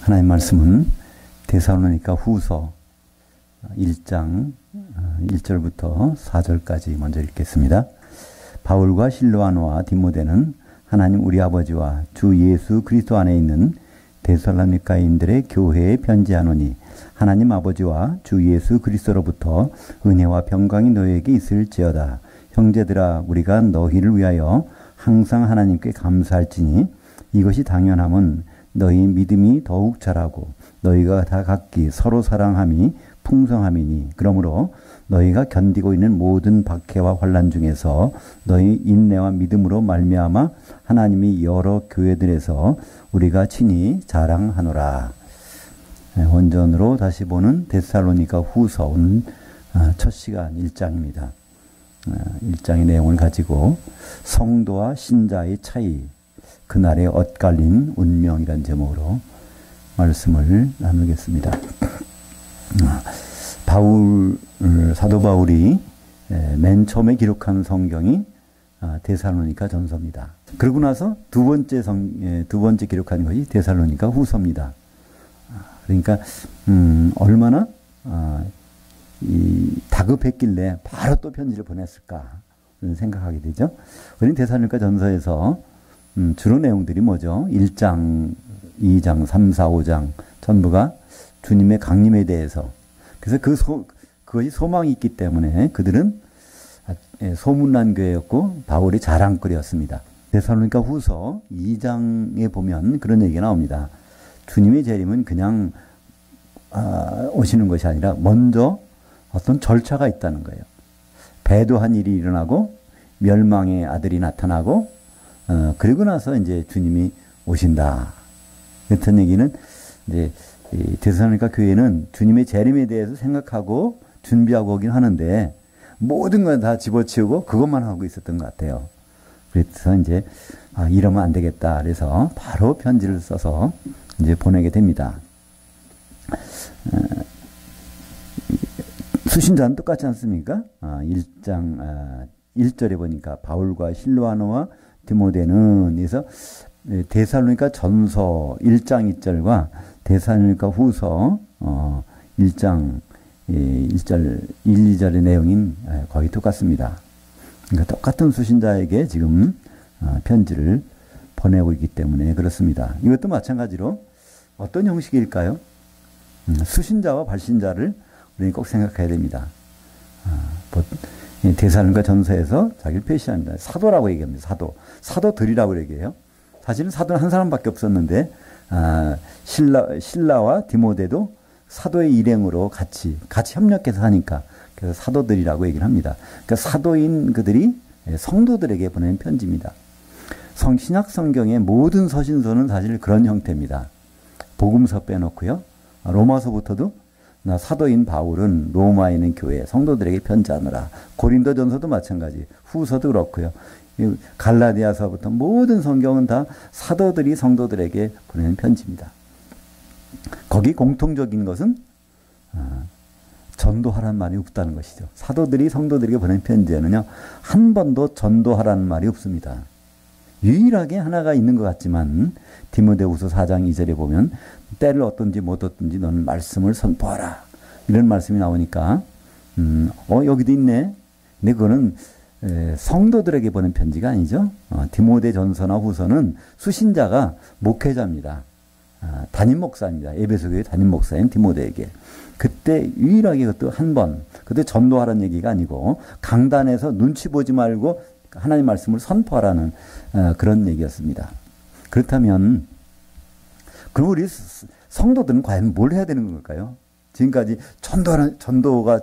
하나님 말씀은 데살로니가 후서 1장 1절부터 4절까지 먼저 읽겠습니다. 바울과 실로아노와 디모데는 하나님 우리 아버지와 주 예수 그리스도 안에 있는 데살로니가인들의 교회에 편지하노니 하나님 아버지와 주 예수 그리스도로부터 은혜와 평강이 너희에게 있을지어다. 형제들아, 우리가 너희를 위하여 항상 하나님께 감사할지니 이것이 당연함은 너희 믿음이 더욱 자라고 너희가 다 각기 서로 사랑함이 풍성함이니 그러므로 너희가 견디고 있는 모든 박해와 환난 중에서 너희 인내와 믿음으로 말미암아 하나님이 여러 교회들에서 우리가 친히 자랑하노라. 원전으로 다시 보는 데살로니가 후서 오늘 첫 시간 1장입니다. 1장의 내용을 가지고 성도와 신자의 차이, 그날의 엇갈린 운명이란 제목으로 말씀을 나누겠습니다. 사도 바울이 맨 처음에 기록한 성경이 데살로니가 전서입니다. 그러고 나서 두 번째 기록한 것이 데살로니가 후서입니다. 그러니까 얼마나 다급했길래 바로 또 편지를 보냈을까 생각하게 되죠. 우리는 데살로니가 전서에서 주로 내용들이 뭐죠? 1장, 2장, 3, 4, 5장 전부가 주님의 강림에 대해서, 그래서 그것이 소망이 있기 때문에 그들은 소문난 교회였고 바울이 자랑거리였습니다. 데살로니가 후서 2장에 보면 그런 얘기가 나옵니다. 주님의 재림은 그냥 오시는 것이 아니라 먼저 어떤 절차가 있다는 거예요. 배도한 일이 일어나고 멸망의 아들이 나타나고 그리고 나서 이제 주님이 오신다. 같은 얘기는 이제 데살로니가 교회는 주님의 재림에 대해서 생각하고 준비하고 오긴 하는데 모든 건 다 집어치우고 그것만 하고 있었던 것 같아요. 그래서 이제 이러면 안 되겠다. 그래서 바로 편지를 써서 이제 보내게 됩니다. 수신자는 똑같지 않습니까? 1장 1절에 보니까 바울과 실로아노와 디모데는, 그래서 데살로니가 전서 1장 2절과 데살로니가 후서 1장 1절 1, 2절의 내용인 거의 똑같습니다. 그러니까 똑같은 수신자에게 지금 편지를 보내고 있기 때문에 그렇습니다. 이것도 마찬가지로 어떤 형식일까요? 수신자와 발신자를 우리는 꼭 생각해야 됩니다. 데살로니가 전서에서 자기를 표시합니다. 사도라고 얘기합니다. 사도들이라고 얘기해요. 사실은 사도는 한 사람밖에 없었는데 실라와 디모데도 사도의 일행으로 같이 협력해서 하니까 그래서 사도들이라고 얘기를 합니다. 그러니까 사도인 그들이 성도들에게 보낸 편지입니다. 신약 성경의 모든 서신서는 사실 그런 형태입니다. 복음서 빼놓고요. 로마서부터도 사도인 바울은 로마에 있는 교회 성도들에게 편지하느라, 고린도전서도 마찬가지, 후서도 그렇고요. 갈라디아서부터 모든 성경은 다 사도들이 성도들에게 보내는 편지입니다. 거기 공통적인 것은 전도하라는 말이 없다는 것이죠. 사도들이 성도들에게 보낸 편지에는요, 한 번도 전도하라는 말이 없습니다. 유일하게 하나가 있는 것 같지만 디모데후서 4장 2절에 보면 때를 얻든지 못 얻든지 너는 말씀을 선포하라, 이런 말씀이 나오니까 여기도 있네. 근데 그거는 성도들에게 보낸 편지가 아니죠. 디모데 전서나 후서는 수신자가 목회자입니다. 담임 목사입니다. 에베소 교회 담임 목사인 디모데에게. 그때 유일하게 그것도 한 번, 그때 전도하라는 얘기가 아니고 강단에서 눈치 보지 말고 하나님 말씀을 선포하라는 그런 얘기였습니다. 그렇다면 그럼 우리 성도들은 과연 뭘 해야 되는 걸까요? 지금까지 전도가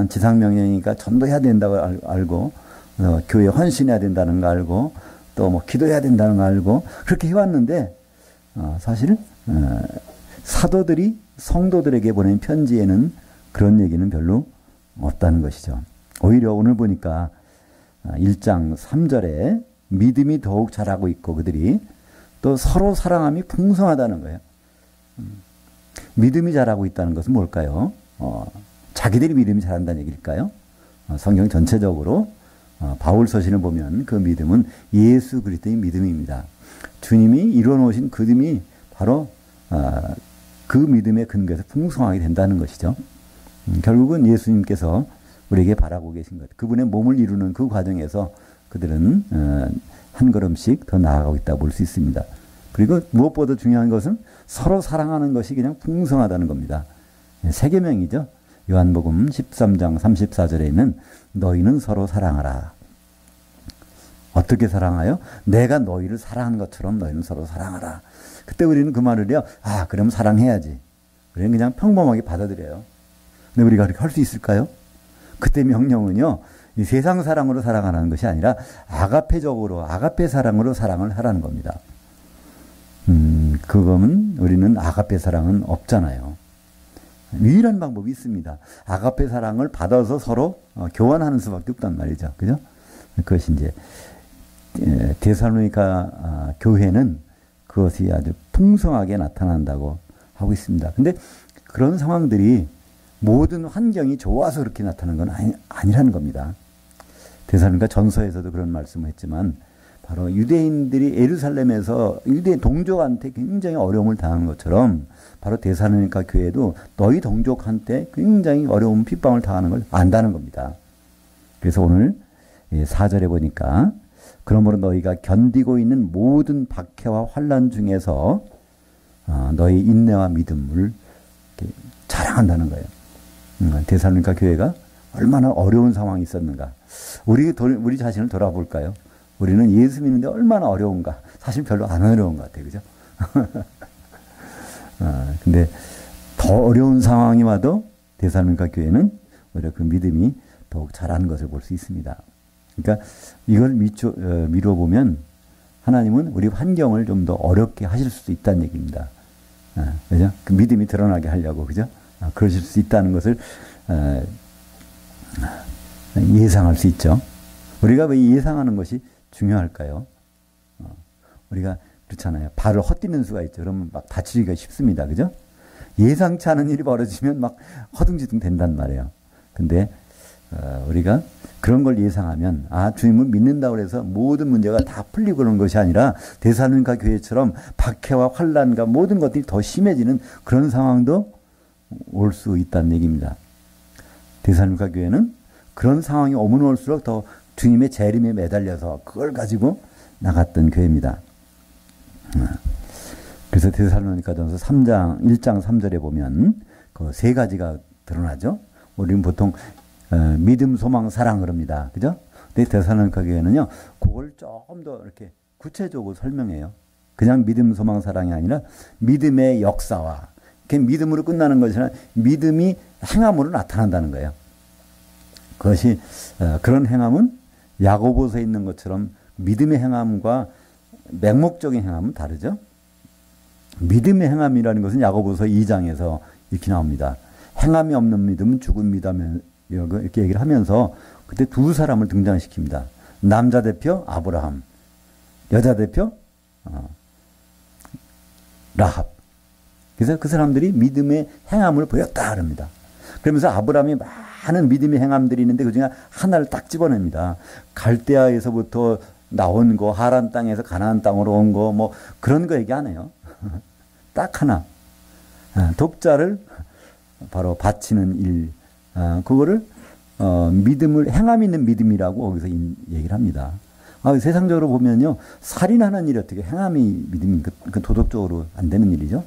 지상명령이니까 전도해야 된다고 알고 교회에 헌신해야 된다는 거 알고 또 뭐 기도해야 된다는 거 알고 그렇게 해왔는데 사실 사도들이 성도들에게 보낸 편지에는 그런 얘기는 별로 없다는 것이죠. 오히려 오늘 보니까 1장 3절에 믿음이 더욱 자라고 있고 그들이 또 서로 사랑함이 풍성하다는 거예요. 믿음이 자라고 있다는 것은 뭘까요? 자기들이 믿음이 자란다는 얘기일까요? 성경 전체적으로 바울 서신을 보면 그 믿음은 예수 그리스도의 믿음입니다. 주님이 이루어놓으신 그 믿음이 바로 그 믿음의 근거에서 풍성하게 된다는 것이죠. 결국은 예수님께서 우리에게 바라고 계신 것, 그분의 몸을 이루는 그 과정에서 그들은 한 걸음씩 더 나아가고 있다고 볼 수 있습니다. 그리고 무엇보다 중요한 것은 서로 사랑하는 것이 그냥 풍성하다는 겁니다. 세 계명이죠. 요한복음 13장 34절에 있는 너희는 서로 사랑하라. 어떻게 사랑하여? 내가 너희를 사랑한 것처럼 너희는 서로 사랑하라. 그때 우리는 그 말을 해요. 아, 그럼 사랑해야지. 우리는 그냥 평범하게 받아들여요. 근데 우리가 그렇게 할 수 있을까요? 그때 명령은요, 이 세상 사랑으로 사랑하라는 것이 아니라 아가페적으로, 아가페 사랑으로 사랑을 하라는 겁니다. 그거는 우리는 아가페 사랑은 없잖아요. 유일한 방법이 있습니다. 아가페 사랑을 받아서 서로 교환하는 수밖에 없단 말이죠. 그죠? 그것이 이제 데살로니가 교회는 그것이 아주 풍성하게 나타난다고 하고 있습니다. 근데 그런 상황들이 모든 환경이 좋아서 그렇게 나타나는 건 아니라는 겁니다. 데살로니가 전서에서도 그런 말씀을 했지만 바로 유대인들이 예루살렘에서 유대 동족한테 굉장히 어려움을 당한 것처럼 바로 데살로니가 교회도 너희 동족한테 굉장히 어려운 핍박을 당하는 걸 안다는 겁니다. 그래서 오늘 4절에 보니까 그러므로 너희가 견디고 있는 모든 박해와 환난 중에서 너희 인내와 믿음을 자랑한다는 거예요. 데살로니가 교회가 얼마나 어려운 상황이 있었는가. 우리 자신을 돌아볼까요? 우리는 예수 믿는데 얼마나 어려운가. 사실 별로 안 어려운 것 같아요. 그죠? 근데 더 어려운 상황이 와도 데살로니가 교회는 오히려 그 믿음이 더욱 자라는 것을 볼 수 있습니다. 그러니까 이걸 미뤄보면 하나님은 우리 환경을 좀 더 어렵게 하실 수도 있다는 얘기입니다. 그죠? 그 믿음이 드러나게 하려고, 그죠? 그러실 수 있다는 것을 예상할 수 있죠. 우리가 왜 예상하는 것이 중요할까요? 우리가 그렇잖아요. 발을 헛디는 수가 있죠. 그러면 막 다치기가 쉽습니다. 그죠? 예상치 않은 일이 벌어지면 막 허둥지둥 된단 말이에요. 근데 우리가 그런 걸 예상하면 주님을 믿는다고 해서 모든 문제가 다 풀리고 그런 것이 아니라 데살로니가 교회처럼 박해와 환난과 모든 것들이 더 심해지는 그런 상황도 올 수 있다는 얘기입니다. 데살로니가 교회는 그런 상황이 오면 올수록 더 주님의 재림에 매달려서 그걸 가지고 나갔던 교회입니다. 그래서 데살로니가전서 1장 3절에 보면 그 세 가지가 드러나죠. 우리는 보통 믿음, 소망, 사랑 그럽니다. 그죠? 근데 데살로니가 교회는요, 그걸 조금 더 이렇게 구체적으로 설명해요. 그냥 믿음, 소망, 사랑이 아니라 믿음의 역사와 믿음으로 끝나는 것이 아니라 믿음이 행함으로 나타난다는 거예요. 그것이 그런 행함은 야고보서에 있는 것처럼 믿음의 행함과 맹목적인 행함은 다르죠. 믿음의 행함이라는 것은 야고보서 2장에서 이렇게 나옵니다. 행함이 없는 믿음은 죽은 믿음, 이렇게 얘기를 하면서 그때 두 사람을 등장시킵니다. 남자 대표 아브라함, 여자 대표 라합. 그래서 그 사람들이 믿음의 행함을 보였다 합니다. 그러면서 아브라함이 많은 믿음의 행함들이 있는데 그중에 하나를 딱 집어냅니다. 갈대아에서부터 나온 거, 하란 땅에서 가나안 땅으로 온 거, 뭐 그런 거 얘기 안 해요. 딱 하나. 독자를 바로 바치는 일. 그거를 믿음을 행함 있는 믿음이라고 거기서 얘기를 합니다. 세상적으로 보면요, 살인하는 일이 어떻게 행함이 믿음이 그 도덕적으로 안 되는 일이죠.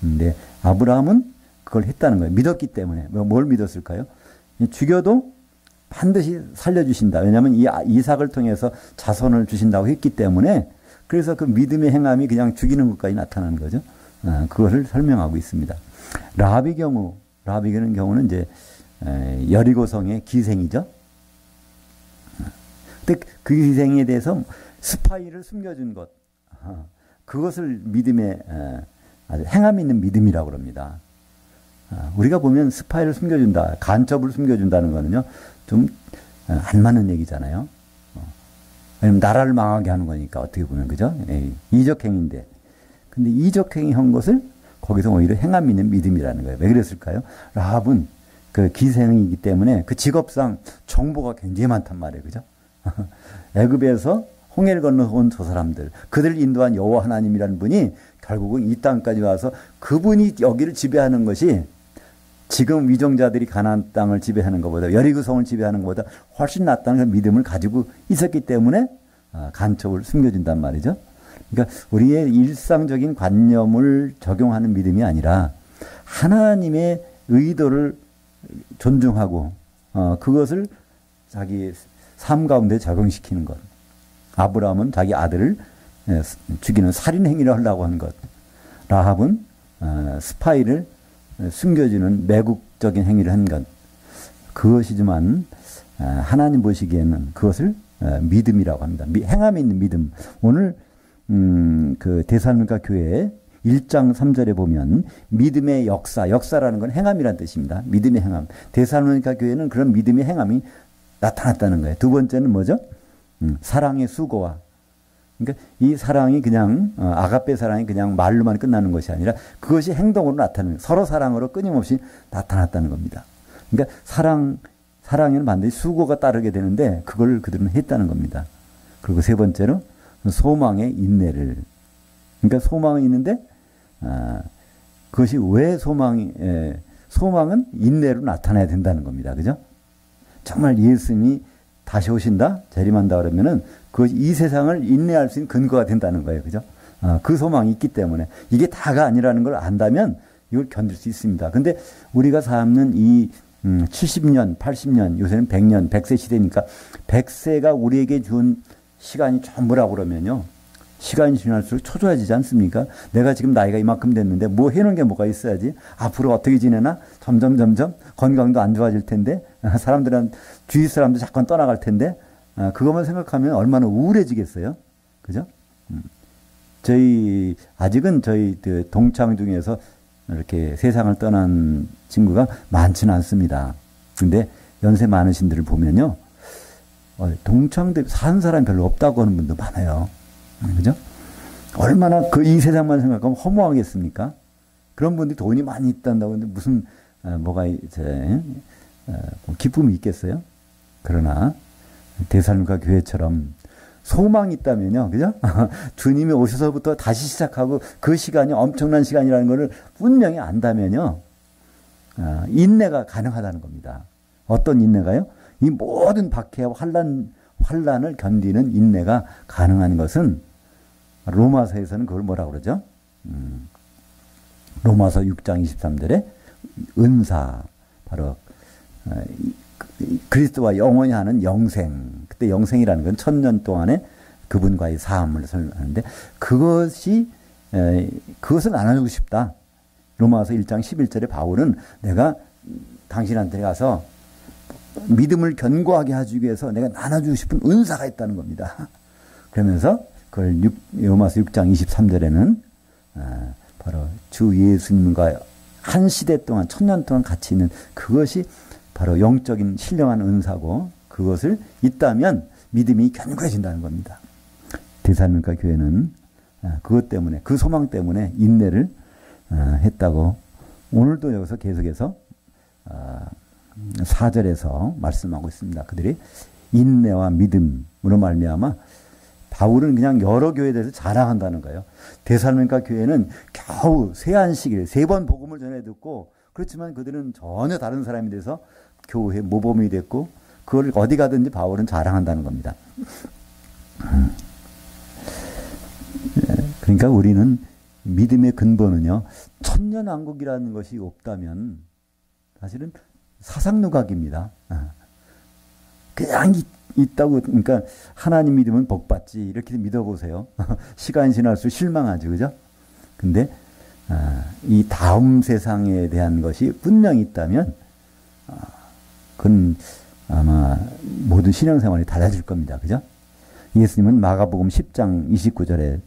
근데 아브라함은 그걸 했다는 거예요. 믿었기 때문에. 뭘 믿었을까요? 죽여도 반드시 살려주신다. 왜냐하면 이 이삭을 통해서 자손을 주신다고 했기 때문에, 그래서 그 믿음의 행함이 그냥 죽이는 것까지 나타나는 거죠. 그것을 설명하고 있습니다. 라합의 경우는 이제 여리고성의 기생이죠. 근데 그 기생에 대해서 스파이를 숨겨준 것, 그것을 믿음의 아주 행함 있는 믿음이라고 합니다. 우리가 보면 스파이를 숨겨준다, 간첩을 숨겨준다는 거는요, 좀 안 맞는 얘기잖아요. 왜냐면 나라를 망하게 하는 거니까, 어떻게 보면, 그죠? 이적행위인데. 근데 이적행위 한 것을 거기서 오히려 행함 있는 믿음이라는 거예요. 왜 그랬을까요? 라합은 그 기생이기 때문에 그 직업상 정보가 굉장히 많단 말이에요. 그죠? 애굽에서 홍해를 건너온 저 사람들, 그들을 인도한 여호와 하나님이라는 분이 결국은 이 땅까지 와서 그분이 여기를 지배하는 것이 지금 위정자들이 가나안 땅을 지배하는 것보다 여리고성을 지배하는 것보다 훨씬 낫다는 그 믿음을 가지고 있었기 때문에 간첩을 숨겨준단 말이죠. 그러니까 우리의 일상적인 관념을 적용하는 믿음이 아니라 하나님의 의도를 존중하고 그것을 자기 삶 가운데 적용시키는 것. 아브라함은 자기 아들을 죽이는 살인 행위를 하려고 한 것. 라합은 스파이를 숨겨주는 매국적인 행위를 한 것. 그것이지만 하나님 보시기에는 그것을 믿음이라고 합니다. 행함이 있는 믿음. 오늘 그 데살로니가 교회 1장 3절에 보면 믿음의 역사라는 건 행함이라는 뜻입니다. 믿음의 행함. 데살로니가 교회는 그런 믿음의 행함이 나타났다는 거예요. 두 번째는 뭐죠? 사랑의 수고와. 그러니까 이 사랑이 그냥 아가페 사랑이 그냥 말로만 끝나는 것이 아니라 그것이 행동으로 나타나는, 서로 사랑으로 끊임없이 나타났다는 겁니다. 그러니까 사랑에는 반드시 수고가 따르게 되는데 그걸 그들은 했다는 겁니다. 그리고 세 번째로 소망의 인내를. 그러니까 소망이 있는데 그것이 왜 소망은 인내로 나타나야 된다는 겁니다. 그죠? 정말 예수님이 다시 오신다? 재림한다 그러면은 그것이 이 세상을 인내할 수 있는 근거가 된다는 거예요. 그죠? 그 소망이 있기 때문에 이게 다가 아니라는 걸 안다면 이걸 견딜 수 있습니다. 근데 우리가 삶는 이 70년, 80년, 요새는 100년, 100세 시대니까 100세가 우리에게 준 시간이 전부라고 그러면요. 시간이 지날수록 초조해지지 않습니까? 내가 지금 나이가 이만큼 됐는데 뭐 해놓은 게 뭐가 있어야지. 앞으로 어떻게 지내나? 점점 건강도 안 좋아질 텐데 주위 사람도 잠깐 떠나갈 텐데 그것만 생각하면 얼마나 우울해지겠어요. 그죠? 아직은 저희 동창 중에서 이렇게 세상을 떠난 친구가 많지는 않습니다. 근데 연세 많으신 분들을 보면요. 동창들 산 사람이 별로 없다고 하는 분도 많아요. 그죠? 얼마나 이 세상만 생각하면 허무하겠습니까? 그런 분들이 돈이 많이 있단다고 하는데 무슨, 기쁨이 있겠어요? 그러나, 데살로니가 교회처럼 소망이 있다면요. 그죠? 주님이 오셔서부터 다시 시작하고 그 시간이 엄청난 시간이라는 것을 분명히 안다면요. 인내가 가능하다는 겁니다. 어떤 인내가요? 이 모든 박해와 환란을 견디는 인내가 가능한 것은 로마서에서는 그걸 뭐라고 그러죠? 로마서 6장 23절에 은사, 바로 그리스도와 영원히 하는 영생. 그때 영생이라는 건 1000년 동안의 그분과의 삶을 설명하는데 그것을 나눠주고 싶다. 로마서 1장 11절에 바울은 내가 당신한테 가서 믿음을 견고하게 해주기 위해서 내가 나눠주고 싶은 은사가 있다는 겁니다. 그러면서 그걸 로마서 6장 23절에는 바로 주 예수님과 한 시대 동안 1000년 동안 같이 있는 그것이 바로 영적인 신령한 은사고 그것을 있다면 믿음이 견고해진다는 겁니다. 데살로니가 교회는 그것 때문에 그 소망 때문에 인내를 했다고 오늘도 여기서 계속해서 4절에서 말씀하고 있습니다. 그들이 인내와 믿음으로 말미암아 바울은 그냥 여러 교회에 대해서 자랑한다는 거예요. 데살로니가 교회는 겨우 세안식일 3번 복음을 전해 듣고 그렇지만 그들은 전혀 다른 사람이 돼서 교회 모범이 됐고 그걸 어디 가든지 바울은 자랑한다는 겁니다. 그러니까 우리는 믿음의 근본은요. 천년왕국이라는 것이 없다면 사실은 사상누각입니다. 그냥 있다고 그러니까 하나님 믿으면 복 받지 이렇게 믿어보세요. 시간이 지날수록 실망하죠. 그죠? 근데 이 다음 세상에 대한 것이 분명히 있다면 그건 아마 모든 신앙생활이 달라질 겁니다. 그죠? 예수님은 마가복음 10장 29절에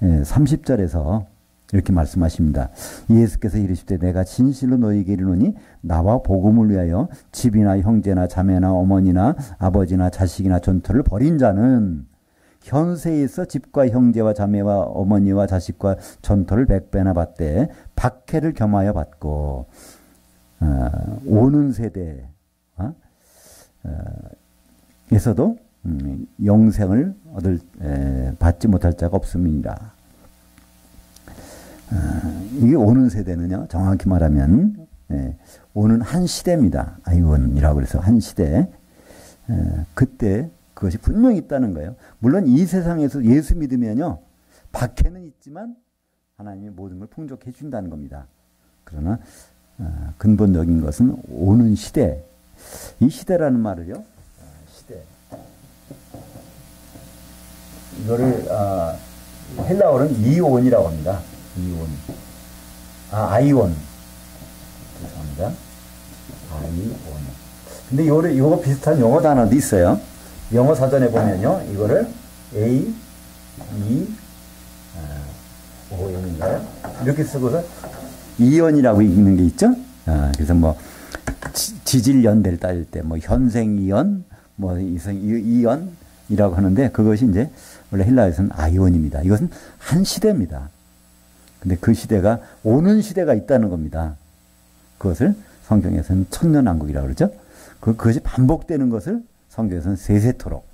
30절에서 이렇게 말씀하십니다. 예수께서 이르시되 내가 진실로 너희에게 이르노니 나와 복음을 위하여 집이나 형제나 자매나 어머니나 아버지나 자식이나 전토를 벌인 자는 현세에 있어 집과 형제와 자매와 어머니와 자식과 전토를 100배나 받되 박해를 겸하여 받고 오는 세대 에서도 영생을 받지 못할 자가 없음이니라. 이게 오는 세대는요, 정확히 말하면, 오는 한 시대입니다. 아이원이라고 그래서 한 시대. 그때 그것이 분명히 있다는 거예요. 물론 이 세상에서 예수 믿으면요, 박해는 있지만 하나님이 모든 걸 풍족해 준다는 겁니다. 그러나 근본적인 것은 오는 시대. 이 시대라는 말을요, 시대. 이거를 헬라어로는 이온이라고 합니다. 이온. 아이온. 죄송합니다. 아이온. 근데 요거 비슷한 영어 단어도 있어요. 영어 사전에 보면요, 이거를 A, E, On인가요? 이렇게 쓰고서 이연이라고 읽는 게 있죠? 그래서 뭐, 지질연대를 따질 때, 뭐, 현생이연, 뭐, 이연이라고 하는데, 그것이 이제, 원래 헬라에서는 아이온입니다. 이것은 한 시대입니다. 근데 그 시대가, 오는 시대가 있다는 겁니다. 그것을 성경에서는 천년왕국이라고 그러죠? 그것이 반복되는 것을 성경에서는 세세토록,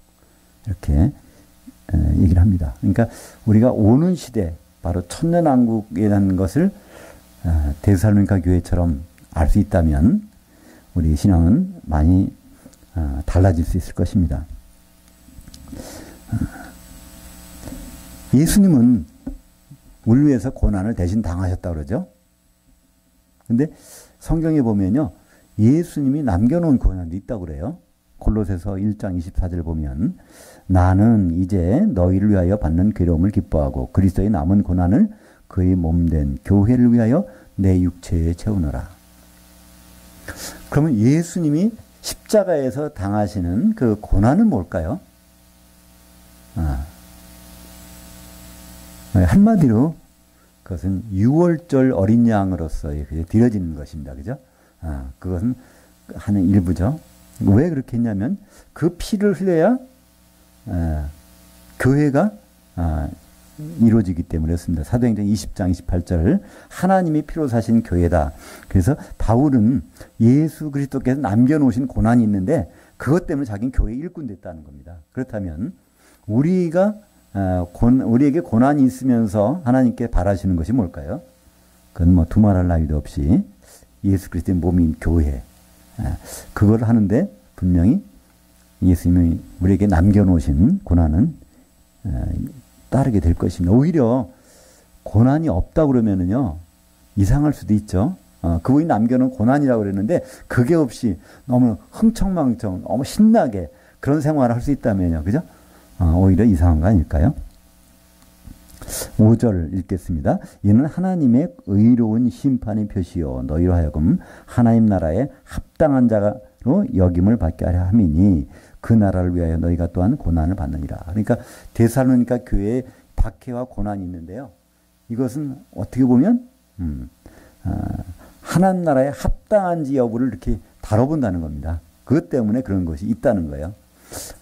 이렇게, 얘기를 합니다. 그러니까, 우리가 오는 시대, 바로 천년왕국이라는 것을 데살로니가 교회처럼 알 수 있다면 우리 신앙은 많이 달라질 수 있을 것입니다. 예수님은 우리 위해서 고난을 대신 당하셨다고 그러죠. 근데 성경에 보면요, 예수님이 남겨놓은 고난도 있다고 그래요. 골로새서 1장 24절 보면 나는 이제 너희를 위하여 받는 괴로움을 기뻐하고 그리스도의 남은 고난을 그의 몸된 교회를 위하여 내 육체에 채우노라. 그러면 예수님이 십자가에서 당하시는 그 고난은 뭘까요? 한마디로 그것은 유월절 어린 양으로서 드려지는 것입니다. 그죠? 그것은 하는 일부죠. 왜 그렇게 했냐면 그 피를 흘려야 교회가 이루어지기 때문에 그렇습니다. 사도행전 20장 28절 하나님이 피로 사신 교회다. 그래서 바울은 예수 그리스도께서 남겨놓으신 고난이 있는데 그것 때문에 자기는 교회의 일꾼 됐다는 겁니다. 그렇다면 우리가 우리에게 고난이 있으면서 하나님께 바라시는 것이 뭘까요? 그건 뭐 두말할 나위도 없이 예수 그리스도의 몸인 교회, 그걸 하는데 분명히 예수님이 우리에게 남겨놓으신 고난은 따르게 될 것입니다. 오히려 고난이 없다 그러면은요, 이상할 수도 있죠. 그분이 남겨놓은 고난이라고 그랬는데 그게 없이 너무 흥청망청 너무 신나게 그런 생활을 할 수 있다면요, 그죠? 오히려 이상한 거 아닐까요? 5절 읽겠습니다. 이는 하나님의 의로운 심판의 표시요 너희로 하여금 하나님 나라에 합당한 자로 여김을 받게 하려 함이니 그 나라를 위하여 너희가 또한 고난을 받느니라. 그러니까 데살로니가 교회에 박해와 고난이 있는데요. 이것은 어떻게 보면 하나님 나라에 합당한지 여부를 이렇게 다뤄본다는 겁니다. 그것 때문에 그런 것이 있다는 거예요.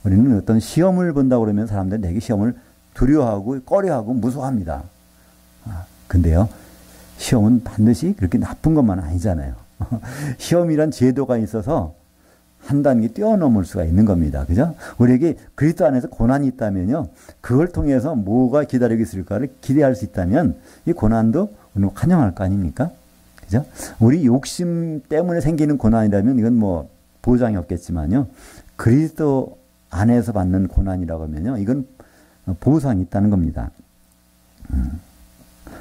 우리는 어떤 시험을 본다고 그러면 사람들은 되게 시험을 두려워하고 꺼려하고 무서워합니다. 근데요, 시험은 반드시 그렇게 나쁜 것만 아니잖아요. 시험이란 제도가 있어서 한 단계 뛰어넘을 수가 있는 겁니다. 그죠? 우리에게 그리스도 안에서 고난이 있다면요, 그걸 통해서 뭐가 기다리고 있을까를 기대할 수 있다면 이 고난도 우리는 환영할 거 아닙니까? 그죠? 우리 욕심 때문에 생기는 고난이라면 이건 뭐 보장이 없겠지만요, 그리스도 안에서 받는 고난이라고 하면요, 이건 보상이 있다는 겁니다.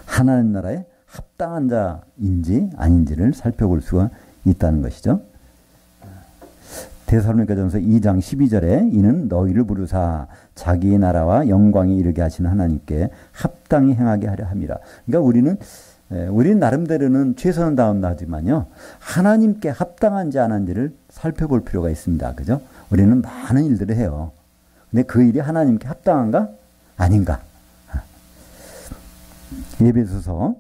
하나님 나라에 합당한 자인지 아닌지를 살펴볼 수가 있다는 것이죠. 데살로니가전서 2장 12절에 이는 너희를 부르사 자기의 나라와 영광이 이르게 하시는 하나님께 합당히 행하게 하려 함이라. 그러니까 우리는 나름대로는 최선을 다한다 하지만요, 하나님께 합당한지 안 한지를 살펴볼 필요가 있습니다. 그죠? 우리는 많은 일들을 해요. 근데 그 일이 하나님께 합당한가? 아닌가? 에베소서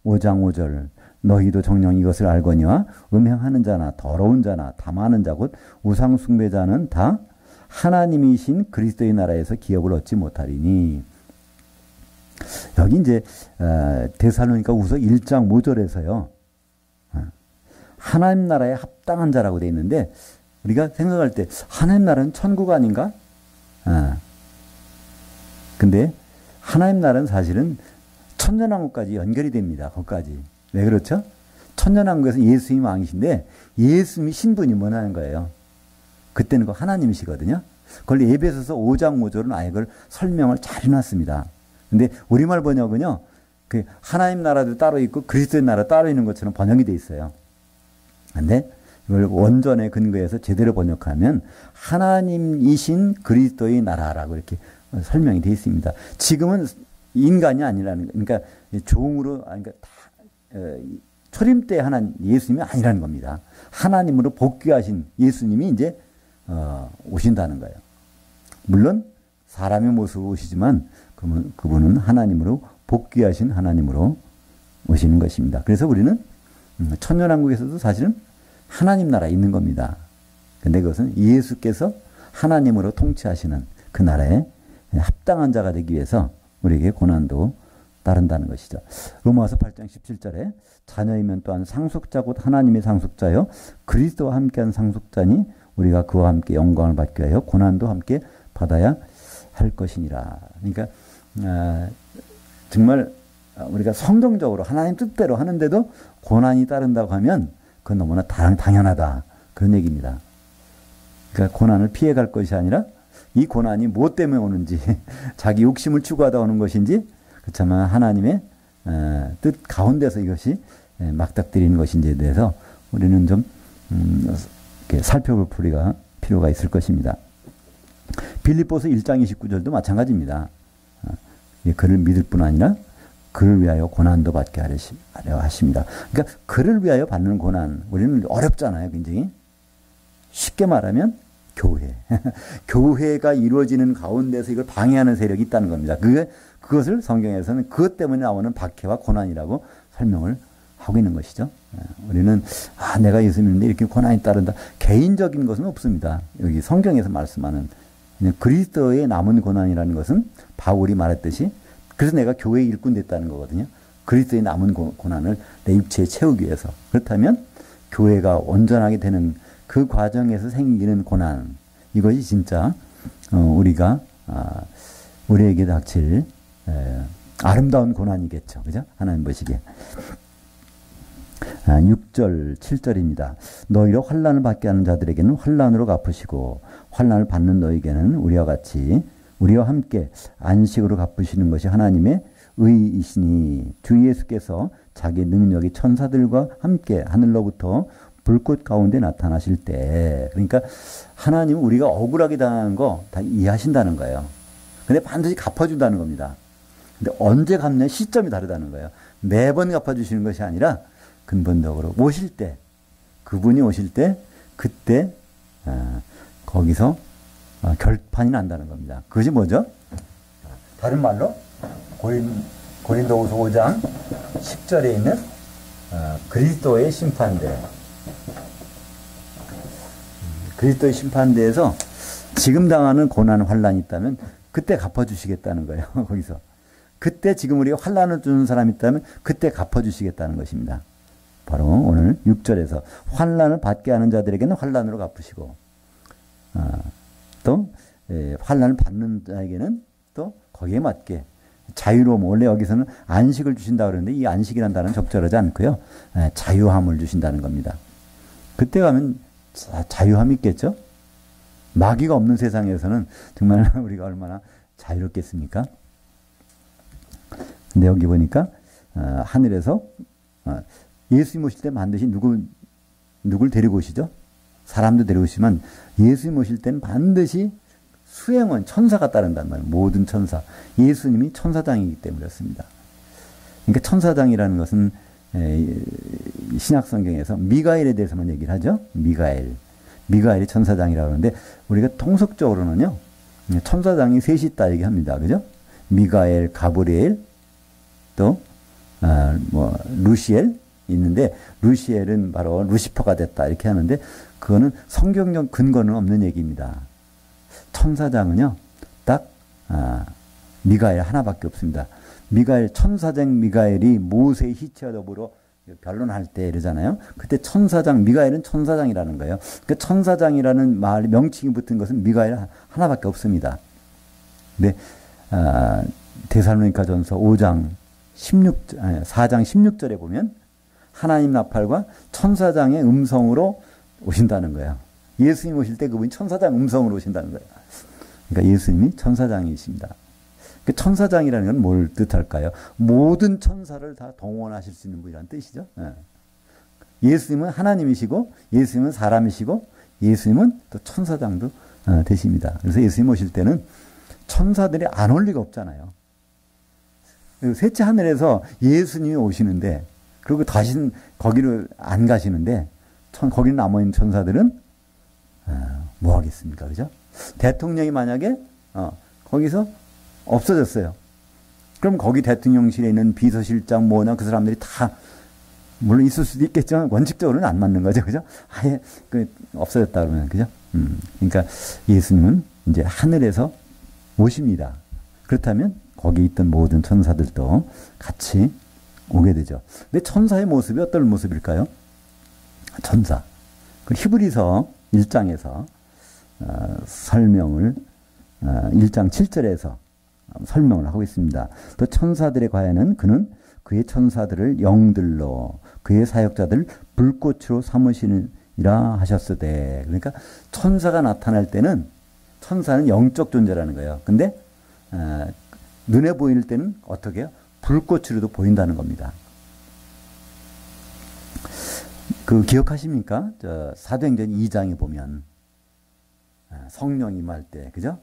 5장 5절 너희도 정녕 이것을 알거니와 음행하는 자나 더러운 자나 탐하는 자 곧 우상 숭배자는 다 하나님이신 그리스도의 나라에서 기업을 얻지 못하리니. 여기 이제 데살로니가 후서 1장 5절에서요, 하나님 나라에 합당한 자라고 되어 있는데 우리가 생각할 때 하나님 나라는 천국 아닌가? 근데 하나님 나라는 사실은 천년왕국까지 연결이 됩니다. 거기까지. 왜 그렇죠? 천년왕국에서 예수님이 왕이신데 예수님이 신분이 뭐냐는 거예요. 그때는 그 하나님이시거든요. 그걸 에베소서 5장 5절은 아예 그걸 설명을 잘 해놨습니다. 근데 우리말 번역은요, 그 하나님 나라도 따로 있고 그리스도의 나라 따로 있는 것처럼 번역이 돼 있어요. 근데 이걸 원전에 근거해서 제대로 번역하면 하나님이신 그리스도의 나라라고 이렇게 설명이 되어 있습니다. 지금은 인간이 아니라는, 그러니까 종으로, 그러니까 초림 때 예수님이 아니라는 겁니다. 하나님으로 복귀하신 예수님이 이제 오신다는 거예요. 물론 사람의 모습으로 오시지만 그분은 하나님으로 복귀하신 하나님으로 오시는 것입니다. 그래서 우리는 천년왕국에서도 사실은 하나님 나라에 있는 겁니다. 근데 그것은 예수께서 하나님으로 통치하시는 그 나라에 합당한 자가 되기 위해서 우리에게 고난도 따른다는 것이죠. 로마서 8장 17절에 자녀이면 또한 상속자 곧 하나님의 상속자요 그리스도와 함께한 상속자니 우리가 그와 함께 영광을 받기 위하여 고난도 함께 받아야 할 것이니라. 그러니까 정말 우리가 성경적으로 하나님 뜻대로 하는데도 고난이 따른다고 하면 그건 너무나 당연하다. 그런 얘기입니다. 그러니까 고난을 피해갈 것이 아니라 이 고난이 무엇 때문에 오는지 자기 욕심을 추구하다 오는 것인지 그렇지만 하나님의 뜻 가운데서 이것이 막닥뜨리는 것인지에 대해서 우리는 좀 살펴볼 필요가 있을 것입니다. 빌립보서 1장 29절도 마찬가지입니다. 그를 믿을 뿐 아니라 그를 위하여 고난도 받게 하려 하십니다. 그러니까 그를 위하여 받는 고난, 우리는 어렵잖아요, 굉장히. 쉽게 말하면 교회. 교회가 이루어지는 가운데서 이걸 방해하는 세력이 있다는 겁니다. 그것을 성경에서는 그것 때문에 나오는 박해와 고난이라고 설명을 하고 있는 것이죠. 우리는 내가 예수 믿는데 이렇게 고난이 따른다. 개인적인 것은 없습니다. 여기 성경에서 말씀하는 그냥 그리스도의 남은 고난이라는 것은 바울이 말했듯이 그래서 내가 교회의 일꾼 됐다는 거거든요. 그리스도의 남은 고난을 내 육체에 채우기 위해서. 그렇다면 교회가 온전하게 되는 그 과정에서 생기는 고난, 이것이 진짜 우리에게 닥칠 아름다운 고난이겠죠. 그죠? 하나님 보시기에. 6절, 7절입니다. 너희로 환난을 받게 하는 자들에게는 환난으로 갚으시고 환난을 받는 너희에게는 우리와 함께 안식으로 갚으시는 것이 하나님의 의이시니 주 예수께서 자기 능력이 천사들과 함께 하늘로부터 불꽃 가운데 나타나실 때, 그러니까 하나님은 우리가 억울하게 당한 거 다 이해하신다는 거예요. 근데 반드시 갚아준다는 겁니다. 근데 언제 갚냐 시점이 다르다는 거예요. 매번 갚아주시는 것이 아니라 근본적으로 오실 때, 그분이 오실 때 그때 거기서 결판이 난다는 겁니다. 그것이 뭐죠? 다른 말로 고린도후서 5장 10절에 있는 그리스도의 심판대. 그리스도의 심판대에서 지금 당하는 고난, 환란이 있다면 그때 갚아주시겠다는 거예요. 거기서. 그때 지금 우리가 환란을 주는 사람이 있다면 그때 갚아주시겠다는 것입니다. 바로 오늘 6절에서 환란을 받게 하는 자들에게는 환란으로 갚으시고 또 환란을 받는 자에게는 또 거기에 맞게 자유로움, 원래 여기서는 안식을 주신다 그러는데 이 안식이라는 단어는 적절하지 않고요. 자유함을 주신다는 겁니다. 그때 가면 자유함이 있겠죠? 마귀가 없는 세상에서는 정말 우리가 얼마나 자유롭겠습니까? 근데 여기 보니까 하늘에서 예수님 오실 때 반드시 누굴 데리고 오시죠? 사람도 데리고 오시지만 예수님 오실 때는 반드시 수행원, 천사가 따른단 말이에요. 모든 천사. 예수님이 천사장이기 때문에 그렇습니다. 그러니까 천사장이라는 것은 신약성경에서 미가엘에 대해서만 얘기를 하죠. 미가엘이 천사장이라고 하는데 우리가 통속적으로는요. 천사장이 셋이 있다 얘기합니다. 그죠? 미가엘, 가브리엘, 또 루시엘 있는데 루시엘은 바로 루시퍼가 됐다 이렇게 하는데 그거는 성경적 근거는 없는 얘기입니다. 천사장은요. 딱 미가엘 하나밖에 없습니다. 천사장 미가엘이 모세의 희체와 더불어 변론할 때 이러잖아요. 그때 천사장, 미가엘은 천사장이라는 거예요. 그 천사장이라는 말, 명칭이 붙은 것은 미가엘 하나밖에 없습니다. 근데, 데살로니가전서 5장 4장 16절에 보면 하나님 나팔과 천사장의 음성으로 오신다는 거예요. 예수님 오실 때 그분이 천사장 음성으로 오신다는 거예요. 그러니까 예수님이 천사장이십니다. 그 천사장이라는 건 뭘 뜻할까요? 모든 천사를 다 동원하실 수 있는 분이라는 뜻이죠. 예수님은 하나님이시고 예수님은 사람이시고 예수님은 또 천사장도 되십니다. 그래서 예수님 오실 때는 천사들이 안 올 리가 없잖아요. 셋째 하늘에서 예수님이 오시는데 그리고 다시는 거기를 안 가시는데 거기 남아있는 천사들은 뭐 하겠습니까? 그죠? 대통령이 만약에 거기서 없어졌어요. 그럼 거기 대통령실에 있는 비서실장 뭐나 그 사람들이 다 물론 있을 수도 있겠지만 원칙적으로는 안 맞는 거죠. 그죠? 아예 없어졌다 그러면 그죠? 그러니까 예수님은 이제 하늘에서 오십니다. 그렇다면 거기 있던 모든 천사들도 같이 오게 되죠. 근데 천사의 모습이 어떤 모습일까요? 천사. 그 히브리서 1장에서 설명을 1장 7절에서 설명을 하고 있습니다. 또 천사들의 과에는 그는 그의 천사들을 영들로 그의 사역자들 불꽃으로 삼으시니라 하셨으되. 그러니까 천사가 나타날 때는 천사는 영적 존재라는 거예요. 근데 눈에 보일 때는 어떻게 해요? 불꽃으로도 보인다는 겁니다. 그 기억하십니까? 사도행전 2장에 보면 성령이 임할 때, 그죠?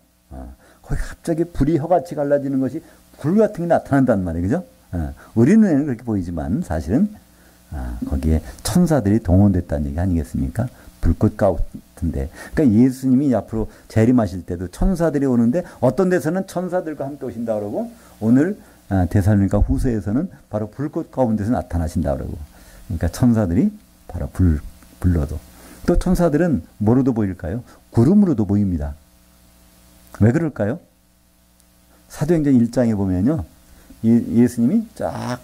거기 갑자기 불이 혀같이 갈라지는 것이 불 같은 게 나타난단 말이에요, 그죠? 우리 눈에는 그렇게 보이지만 사실은 거기에 천사들이 동원됐다는 얘기 아니겠습니까? 불꽃 같은데. 그러니까 예수님이 앞으로 재림하실 때도 천사들이 오는데 어떤 데서는 천사들과 함께 오신다 그러고 오늘 데살로니가 후서에서는 바로 불꽃 가운데서 나타나신다 그러고. 그러니까 천사들이 바로 불로도. 또 천사들은 뭐로도 보일까요? 구름으로도 보입니다. 왜 그럴까요? 사도행전 1장에 보면요. 예수님이 쫙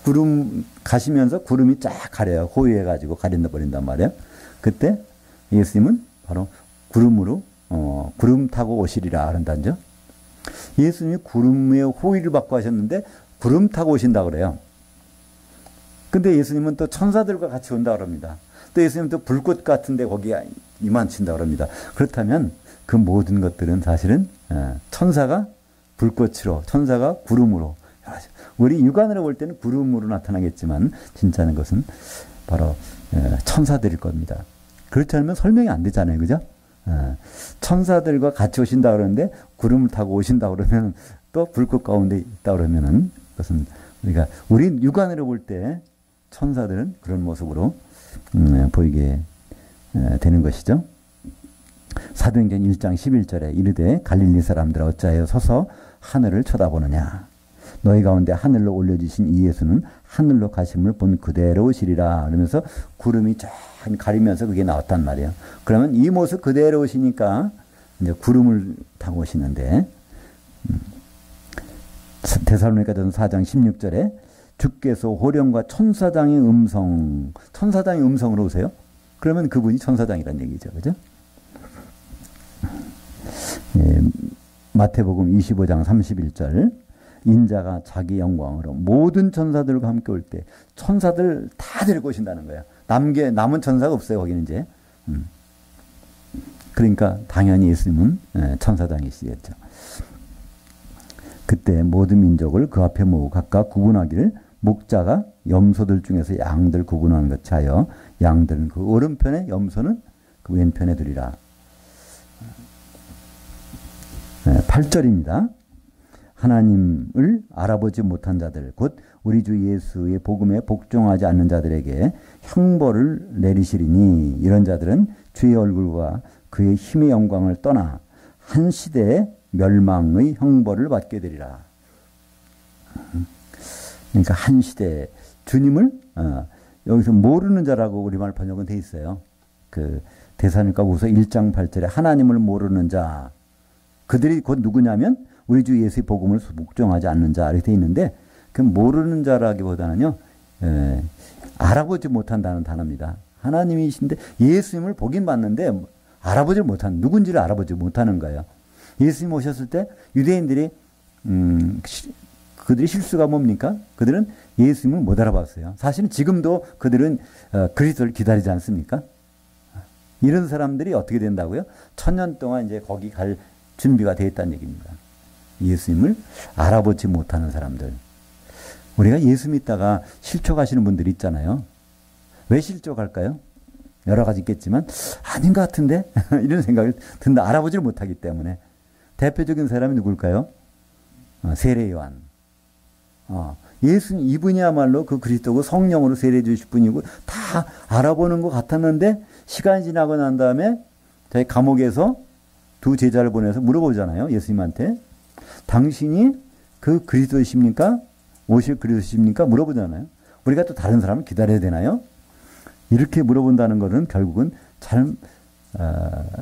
구름 가시면서 구름이 쫙 가려요. 호위해가지고 가린다 버린단 말이에요. 그때 예수님은 바로 구름으로 구름 타고 오시리라 그런다죠. 예수님이 구름의 호위를 받고 하셨는데 구름 타고 오신다 그래요. 근데 예수님은 또 천사들과 같이 온다 그럽니다. 또 예수님은 또 불꽃 같은데 거기에 임한친다 그럽니다. 그렇다면 그 모든 것들은 사실은 천사가 불꽃으로, 천사가 구름으로, 우리 육안으로 볼 때는 구름으로 나타나겠지만 진짜는 것은 바로 천사들일 겁니다. 그렇지 않으면 설명이 안 되잖아요. 그죠? 천사들과 같이 오신다 그러는데 구름을 타고 오신다 그러면 또 불꽃 가운데 있다 그러면은 그것은 우리 육안으로 볼 때 천사들은 그런 모습으로 보이게 되는 것이죠. 사도행전 1장 11절에 이르되 갈릴리 사람들아 어찌하여 서서 하늘을 쳐다보느냐. 너희 가운데 하늘로 올려주신 이 예수는 하늘로 가심을 본 그대로 오시리라. 그러면서 구름이 쫙 가리면서 그게 나왔단 말이에요. 그러면 이 모습 그대로 오시니까 이제 구름을 타고 오시는데 데살로니가전서 4장 16절에 주께서 호령과 천사장의 음성으로 오세요. 그러면 그분이 천사장이라는 얘기죠. 그죠? 예, 마태복음 25장 31절 인자가 자기 영광으로 모든 천사들과 함께 올 때 천사들 다 데리고 오신다는 거예요. 남은 천사가 없어요. 거기는 이제. 그러니까 당연히 예수님은 천사장이시겠죠. 그때 모든 민족을 그 앞에 모으고 각각 구분하기를 목자가 염소들 중에서 양들 구분하는 것 하여 양들은 그 오른편에 염소는 그 왼편에 두리라. 8절입니다. 하나님을 알아보지 못한 자들 곧 우리 주 예수의 복음에 복종하지 않는 자들에게 형벌을 내리시리니 이런 자들은 주의 얼굴과 그의 힘의 영광을 떠나 한 시대의 멸망의 형벌을 받게 되리라. 그러니까 한 시대 주님을 여기서 모르는 자라고 우리말 번역은 돼 있어요. 그 데살로니가후서 1장 8절에 하나님을 모르는 자 그들이 곧 누구냐면 우리 주 예수의 복음을 복종하지 않는 자 이렇게 돼 있는데 그 모르는 자라기보다는요 알아보지 못한다는 단어입니다. 하나님이신데 예수님을 보긴 봤는데 알아보지 못한 누군지를 알아보지 못하는 거예요. 예수님 오셨을 때 유대인들이 그들의 실수가 뭡니까? 그들은 예수님을 못 알아봤어요. 사실은 지금도 그들은 그리스도를 기다리지 않습니까? 이런 사람들이 어떻게 된다고요? 1000년 동안 이제 거기 갈 준비가 되어 있다는 얘기입니다. 예수님을 알아보지 못하는 사람들. 우리가 예수 믿다가 실족하시는 분들이 있잖아요. 왜 실족할까요? 여러 가지 있겠지만 아닌 것 같은데 이런 생각을 든다. 알아보지를 못하기 때문에. 대표적인 사람이 누굴까요? 세례 요한. 예수님 이분이야말로 그 그리스도고 성령으로 세례 주실 분이고 다 알아보는 것 같았는데 시간이 지나고 난 다음에 저희 감옥에서 두 제자를 보내서 물어보잖아요. 예수님한테. 당신이 그 그리스도이십니까? 오실 그리스도이십니까? 물어보잖아요. 우리가 또 다른 사람을 기다려야 되나요? 이렇게 물어본다는 것은 결국은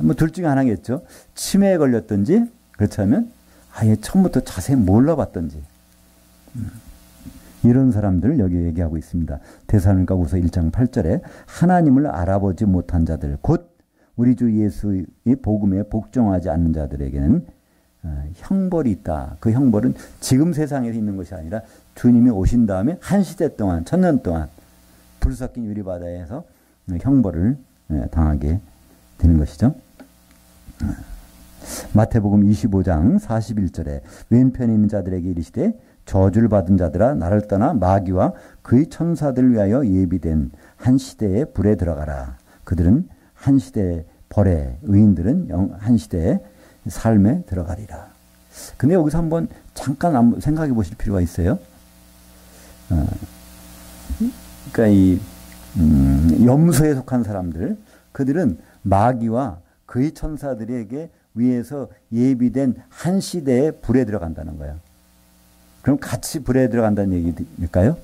뭐 둘 중에 하나겠죠. 치매에 걸렸든지 그렇다면 아예 처음부터 자세히 몰라봤든지 이런 사람들을 여기 얘기하고 있습니다. 데살로니가후서 1장 8절에 하나님을 알아보지 못한 자들 곧 우리 주 예수의 복음에 복종하지 않는 자들에게는 형벌이 있다. 그 형벌은 지금 세상에서 있는 것이 아니라 주님이 오신 다음에 한 시대 동안 1000년 동안 불 섞인 유리바다에서 형벌을 당하게 되는 것이죠. 마태복음 25장 41절에 왼편에 있는 자들에게 이르시되 저주를 받은 자들아 나를 떠나 마귀와 그의 천사들을 위하여 예비된 한 시대의 불에 들어가라. 그들은 한 시대의 벌에 의인들은 한 시대의 삶에 들어가리라. 근데 여기서 한번 잠깐 생각해 보실 필요가 있어요. 그러니까 이 염소에 속한 사람들, 그들은 마귀와 그의 천사들에게 위해서 예비된 한 시대의 불에 들어간다는 거예요. 그럼 같이 불에 들어간다는 얘기일까요?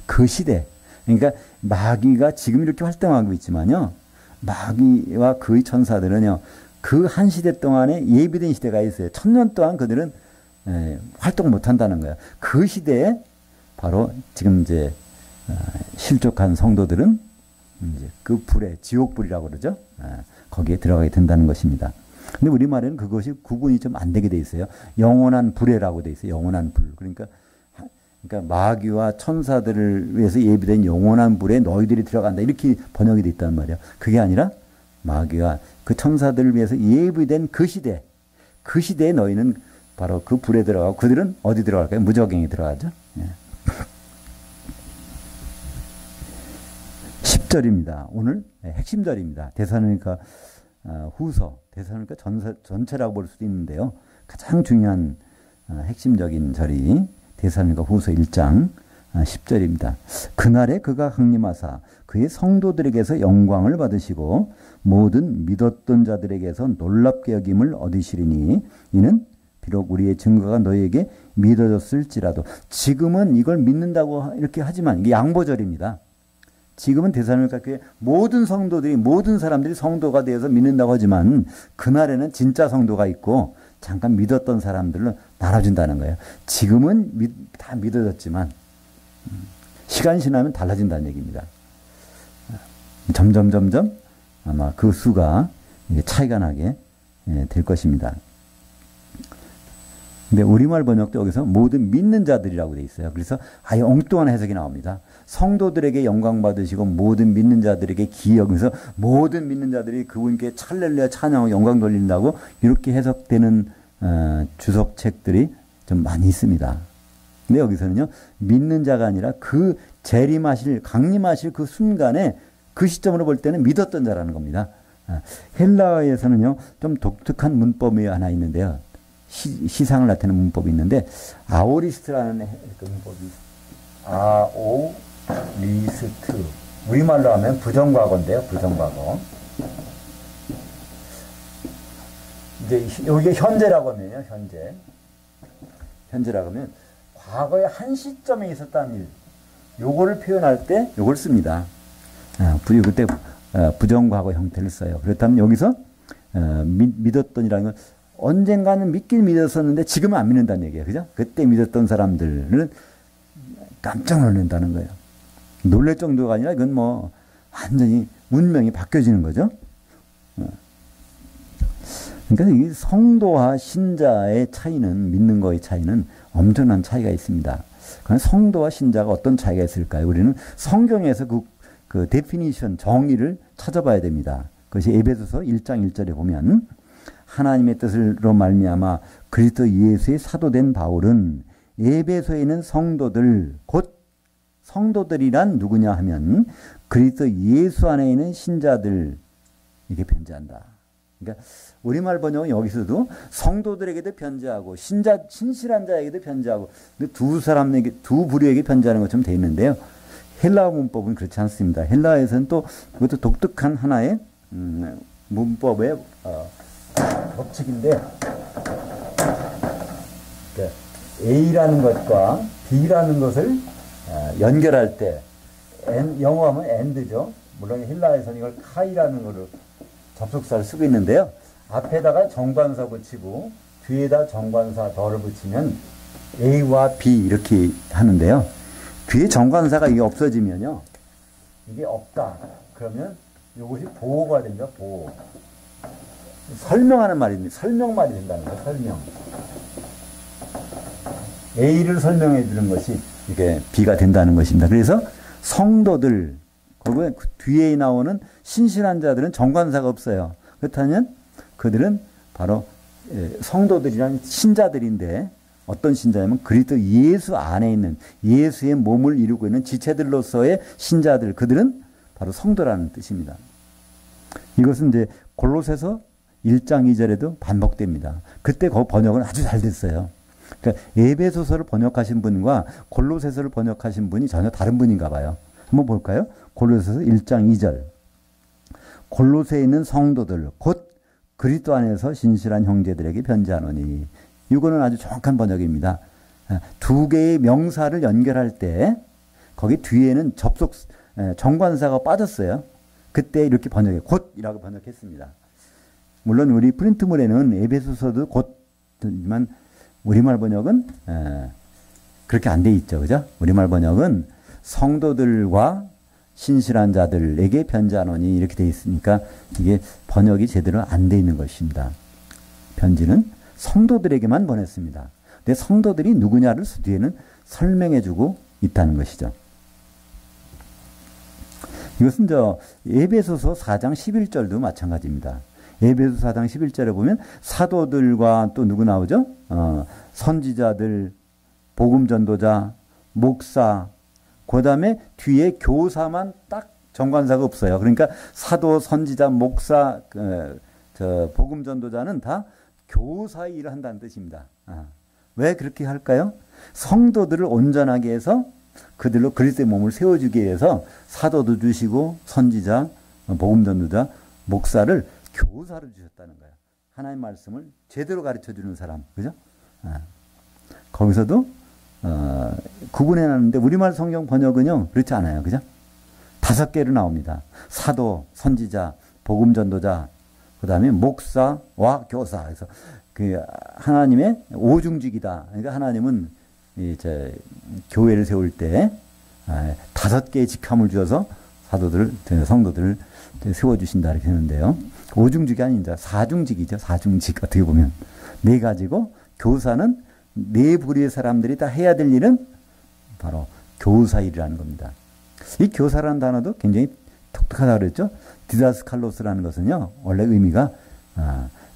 그 시대. 그러니까 마귀가 지금 이렇게 활동하고 있지만요. 마귀와 그의 천사들은요. 그 한 시대 동안에 예비된 시대가 있어요. 1000년 동안 그들은 활동 못 한다는 거예요. 그 시대에 바로 지금 이제 실족한 성도들은 이제 그 불에 지옥불이라고 그러죠. 거기에 들어가게 된다는 것입니다. 근데 우리말에는 그것이 구분이 좀 안 되게 돼 있어요. 영원한 불에라고 돼 있어요. 영원한 불. 그러니까 마귀와 천사들을 위해서 예비된 영원한 불에 너희들이 들어간다. 이렇게 번역이 돼 있단 말이에요. 그게 아니라 마귀와 그 천사들을 위해서 예비된 그 시대에 너희는 바로 그 불에 들어가고 그들은 어디 들어갈까요? 무저갱에 들어가죠. 10절입니다. 오늘 핵심절입니다. 데살로니가 후서, 데살로니가 전체라고 볼 수도 있는데요. 가장 중요한 핵심적인 절이 데살로니가 후서 1장 10절입니다. 그날에 그가 강림하사 그의 성도들에게서 영광을 받으시고 모든 믿었던 자들에게서 놀랍게 여김을 얻으시리니 이는 비록 우리의 증거가 너희에게 믿어졌을지라도 지금은 이걸 믿는다고 이렇게 하지만 이게 양보절입니다. 지금은 데살로니가 교회 모든 성도들이 모든 사람들이 성도가 되어서 믿는다고 하지만 그날에는 진짜 성도가 있고 잠깐 믿었던 사람들로 나눠진다는 거예요. 지금은 다 믿어졌지만 시간이 지나면 달라진다는 얘기입니다. 점점 아마 그 수가 차이가 나게 될 것입니다. 근데 우리말 번역도 여기서 모든 믿는 자들이라고 되어 있어요. 그래서 아예 엉뚱한 해석이 나옵니다. 성도들에게 영광 받으시고 모든 믿는 자들에게 기여하면서 모든 믿는 자들이 그분께 찰렐루야 찬양하고 영광 돌린다고 이렇게 해석되는 주석책들이 좀 많이 있습니다. 근데 여기서는요, 믿는 자가 아니라 그 강림하실 그 순간에 그 시점으로 볼 때는 믿었던 자라는 겁니다. 헬라어에서는요, 좀 독특한 문법이 하나 있는데요. 시상을 나타내는 문법이 있는데, 아오리스트라는 그 문법이 아오리스트. 우리말로 하면 부정과거인데요, 부정과거. 이제 여기에 현재라고 하면요, 현재라고 하면 과거에 한 시점에 있었다는 일, 요거를 표현할 때 요걸 씁니다. 그때 부정과거 형태를 써요. 그렇다면 여기서 믿었던이라는 건 언젠가는 믿긴 믿었었는데 지금은 안 믿는다는 얘기예요. 그죠? 그때 믿었던 사람들은 깜짝 놀란다는 거예요. 놀랄 정도가 아니라 이건 뭐 완전히 운명이 바뀌어지는 거죠. 그러니까 이 성도와 신자의 차이는, 믿는 거의 차이는 엄청난 차이가 있습니다. 그럼 성도와 신자가 어떤 차이가 있을까요? 우리는 성경에서 그 데피니션, 정의를 찾아봐야 됩니다. 그것이 에베소서 1장 1절에 보면 하나님의 뜻으로 말미암아 그리스도 예수의 사도된 바울은 에베소에 있는 성도들, 곧 성도들이란 누구냐 하면 그리스도 예수 안에 있는 신자들, 이게 편지한다. 그러니까 우리말 번역은 여기서도 성도들에게도 편지하고 신실한 자에게도 편지하고 두 사람에게, 두 부류에게 편지하는 것처럼 되어 있는데요. 헬라어 문법은 그렇지 않습니다. 헬라어에서는 또 그것도 독특한 하나의 문법의 법칙인데, A라는 것과 B라는 것을 연결할 때 영어 하면 and죠. 물론 헬라에서는 이걸 카이라는 거를 접속사를 쓰고 있는데요. 앞에다가 정관사 붙이고 뒤에다 정관사 더를 붙이면 A와 B 이렇게 하는데요. 뒤에 정관사가 이게 없어지면요. 이게 없다. 그러면 이것이 보호가 됩니다. 보호. 설명하는 말입니다. 설명말이 된다는 거예요. 설명. A를 설명해 주는 것이 이게 B가 된다는 것입니다. 그래서 성도들, 그 뒤에 나오는 신실한 자들은 정관사가 없어요. 그렇다면 그들은 바로 성도들이란 신자들인데, 어떤 신자냐면 그리스도 예수 안에 있는, 예수의 몸을 이루고 있는 지체들로서의 신자들, 그들은 바로 성도라는 뜻입니다. 이것은 이제 골로새서 1장 2절에도 반복됩니다. 그때 그 번역은 아주 잘 됐어요. 그러니까 에베소서를 번역하신 분과 골로새서를 번역하신 분이 전혀 다른 분인가 봐요. 한번 볼까요? 골로새서 1장 2절. 골로새에 있는 성도들 곧 그리스도 안에서 신실한 형제들에게 편지하노니. 이거는 아주 정확한 번역입니다. 두 개의 명사를 연결할 때 거기 뒤에는 정관사가 빠졌어요. 그때 이렇게 번역해 곧이라고 번역했습니다. 물론 우리 프린트물에는 에베소서도 곧지만 우리말 번역은 그렇게 안 돼 있죠. 그죠? 우리말 번역은 성도들과 신실한 자들에게 편지하노니 이렇게 돼 있으니까 이게 번역이 제대로 안 돼 있는 것입니다. 편지는 성도들에게만 보냈습니다. 근데 성도들이 누구냐를 뒤에는 설명해 주고 있다는 것이죠. 이것은 에베소서 4장 11절도 마찬가지입니다. 에베소 4장 11절에 보면 사도들과 또 누구 나오죠? 선지자들, 복음 전도자, 목사, 그 다음에 뒤에 교사만 딱 정관사가 없어요. 그러니까 사도, 선지자, 목사, 복음 전도자는 다 교사의 일을 한다는 뜻입니다. 왜 그렇게 할까요? 성도들을 온전하게 해서 그들로 그리스도의 몸을 세워주기 위해서 사도도 주시고 선지자, 복음 전도자, 목사를 교사를 주셨다는 거예요. 하나님의 말씀을 제대로 가르쳐주는 사람, 그죠? 거기서도 구분해놨는데 우리말 성경 번역은요 그렇지 않아요, 그죠? 5개로 나옵니다. 사도, 선지자, 복음 전도자, 그 다음에 목사와 교사. 그래서 그 하나님의 오중직이다. 그러니까 하나님은 교회를 세울 때 5개의 직함을 주어서 사도들, 성도들을 세워주신다 이렇게 하는데요. 오중직이 아닙니다. 사중직이죠. 사중직 어떻게 보면. 4가지고 교사는 4부류의 사람들이 다 해야 될 일은 바로 교사 일이라는 겁니다. 이 교사라는 단어도 굉장히 독특하다고 그랬죠. 디다스칼로스라는 것은요. 원래 의미가